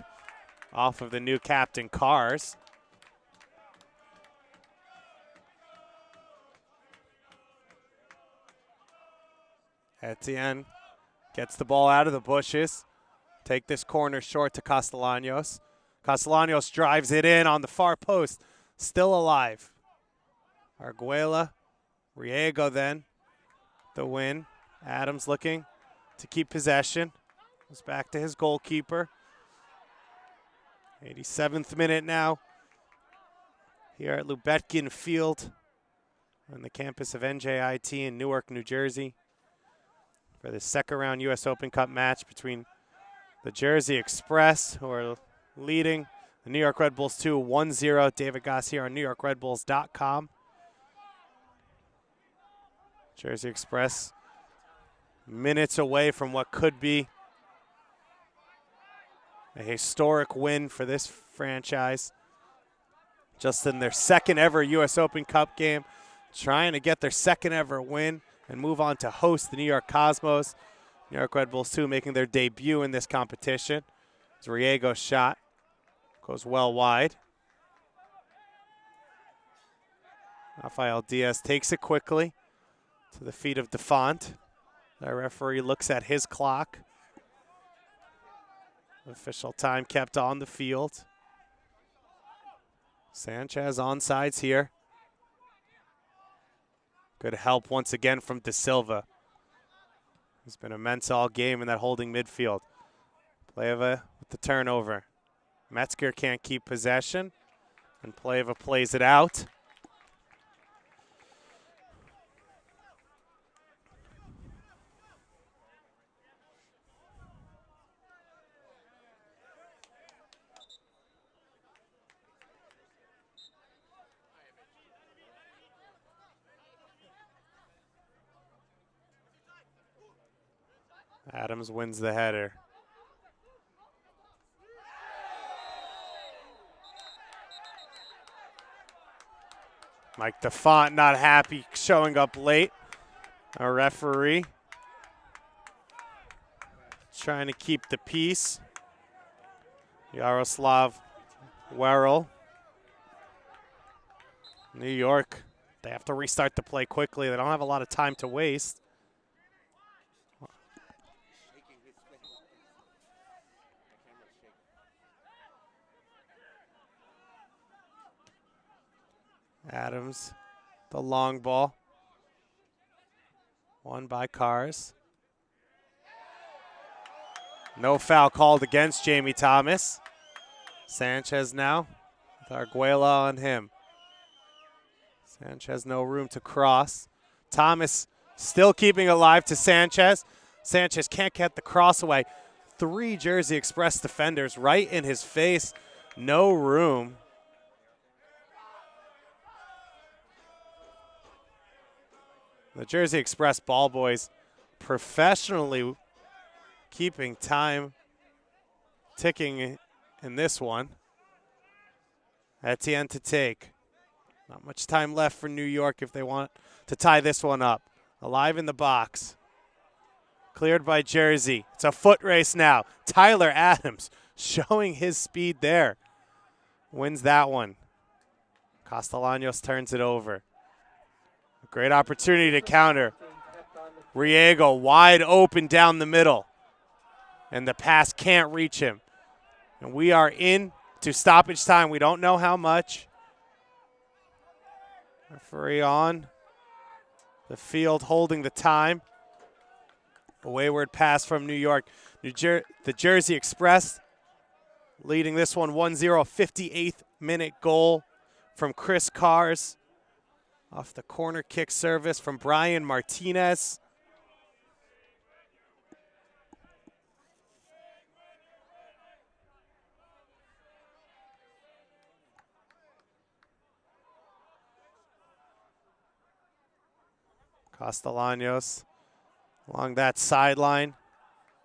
off of the new captain, Cars. Etienne gets the ball out of the bushes. Take this corner short to Castellanos. Castellanos drives it in on the far post. Still alive. Arguela. Riego then. The win. Adams looking to keep possession. Goes back to his goalkeeper. 87th minute now. Here at Lubetkin Field on the campus of NJIT in Newark, New Jersey, for the second round U.S. Open Cup match between the Jersey Express, who are leading the New York Red Bulls 1-0. David Goss here on NewYorkRedBulls.com. Jersey Express minutes away from what could be a historic win for this franchise. Just in their second ever U.S. Open Cup game, trying to get their second ever win and move on to host the New York Cosmos. New York Red Bulls 2 making their debut in this competition. It's Riego's shot. Goes well wide. Rafael Diaz takes it quickly to the feet of Defont. The referee looks at his clock. Official time kept on the field. Sanchez onsides here. Good help once again from De Silva. He's been immense all game in that holding midfield. Pleva with the turnover. Metzger can't keep possession, and Pleva plays it out. Adams wins the header. Mike Defont not happy showing up late. Our referee trying to keep the peace. Yaroslav Werrell. New York, they have to restart the play quickly. They don't have a lot of time to waste. Adams, the long ball. Won by Cars. No foul called against Jamie Thomas. Sanchez now with Arguela on him. Sanchez no room to cross. Thomas still keeping alive to Sanchez. Sanchez can't get the cross away. 3 Jersey Express defenders right in his face. No room. The Jersey Express ball boys professionally keeping time ticking in this one. Etienne to take. Not much time left for New York if they want to tie this one up. Alive in the box. Cleared by Jersey. It's a foot race now. Tyler Adams showing his speed there. Wins that one. Castellanos turns it over. Great opportunity to counter. Riego wide open down the middle. And the pass can't reach him. And we are in to stoppage time. We don't know how much. Referee on The field holding the time. A wayward pass from New York. The Jersey Express leading this one 1-0, 58th minute goal from Chris Cars off the corner kick service from Brian Martinez. Castellanos along that sideline.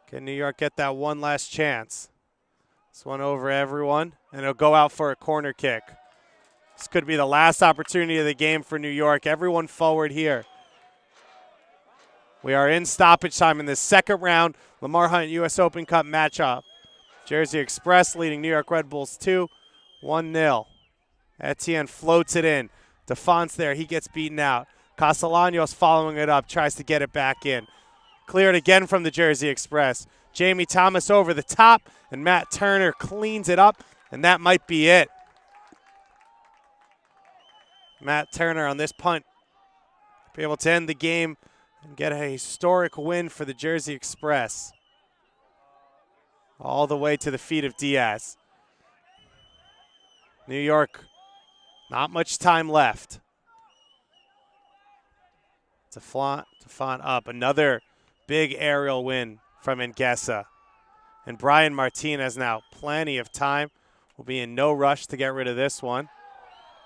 Can New York get that one last chance? This one over everyone, and it'll go out for a corner kick. This could be the last opportunity of the game for New York. Everyone forward here. We are in stoppage time in this second round Lamar Hunt U.S. Open Cup matchup. Jersey Express leading New York Red Bulls 1-0. Etienne floats it in. DeFont's there. He gets beaten out. Castellanos following it up, tries to get it back in. Cleared again from the Jersey Express. Jamie Thomas over the top, and Matt Turner cleans it up, and that might be it. Matt Turner on this punt be able to end the game and get a historic win for the Jersey Express. All the way to the feet of Diaz. New York, not much time left. DeFont up. Another big aerial win from Nguessa. And Brian Martinez now plenty of time. Will be in no rush to get rid of this one.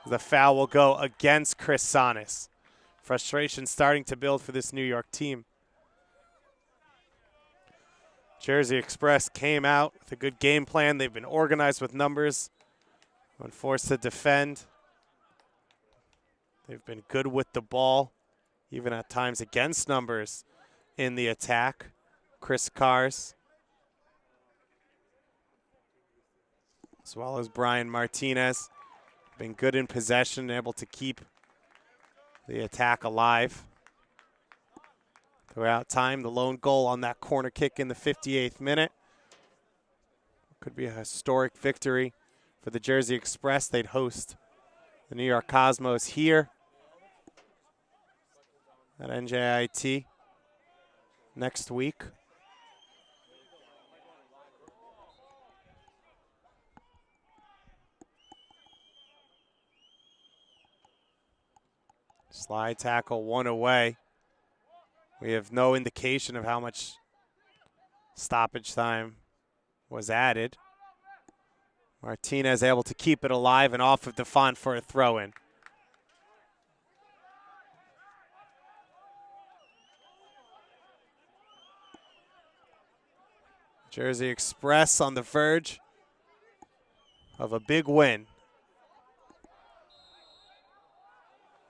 The foul will go against Chris Sonis. Frustration starting to build for this New York team. Jersey Express came out with a good game plan. They've been organized with numbers. When forced to defend, they've been good with the ball, even at times against numbers in the attack. Chris Cars, as well as Brian Martinez, been good in possession, able to keep the attack alive throughout time. The lone goal on that corner kick in the 58th minute. Could be a historic victory for the Jersey Express. They'd host the New York Cosmos here at NJIT next week. Slide tackle, one away. We have no indication of how much stoppage time was added. Martinez able to keep it alive and off of DeFont for a throw-in. Jersey Express on the verge of a big win.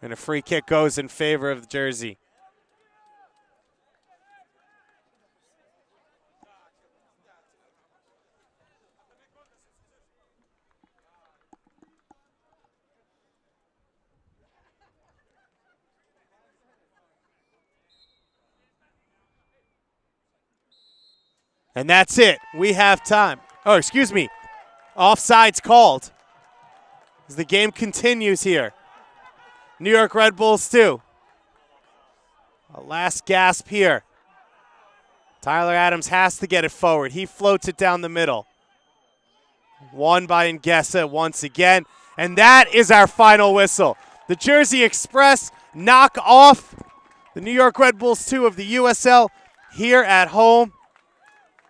And a free kick goes in favor of Jersey. And that's it. We have time. Oh, excuse me. Offside's called as the game continues here. New York Red Bulls 2. A last gasp here. Tyler Adams has to get it forward. He floats it down the middle. Won by Nguessa once again. And that is our final whistle. The Jersey Express knock off the New York Red Bulls 2 of the USL here at home.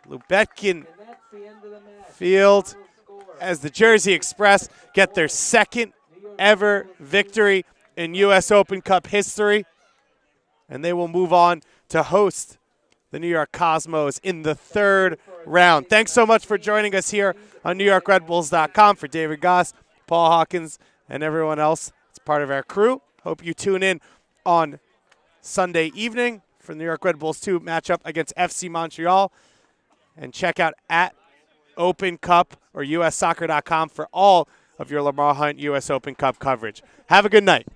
Lubetkin Field as the Jersey Express get their second ever victory in U.S. Open Cup history. And they will move on to host the New York Cosmos in the third round. Thanks so much for joining us here on NewYorkRedBulls.com. For David Goss, Paul Hawkins, and everyone else that's part of our crew. Hope you tune in on Sunday evening for the New York Red Bulls 2 matchup against FC Montreal. And check out at Open Cup or USsoccer.com for all of your Lamar Hunt U.S. Open Cup coverage. Have a good night.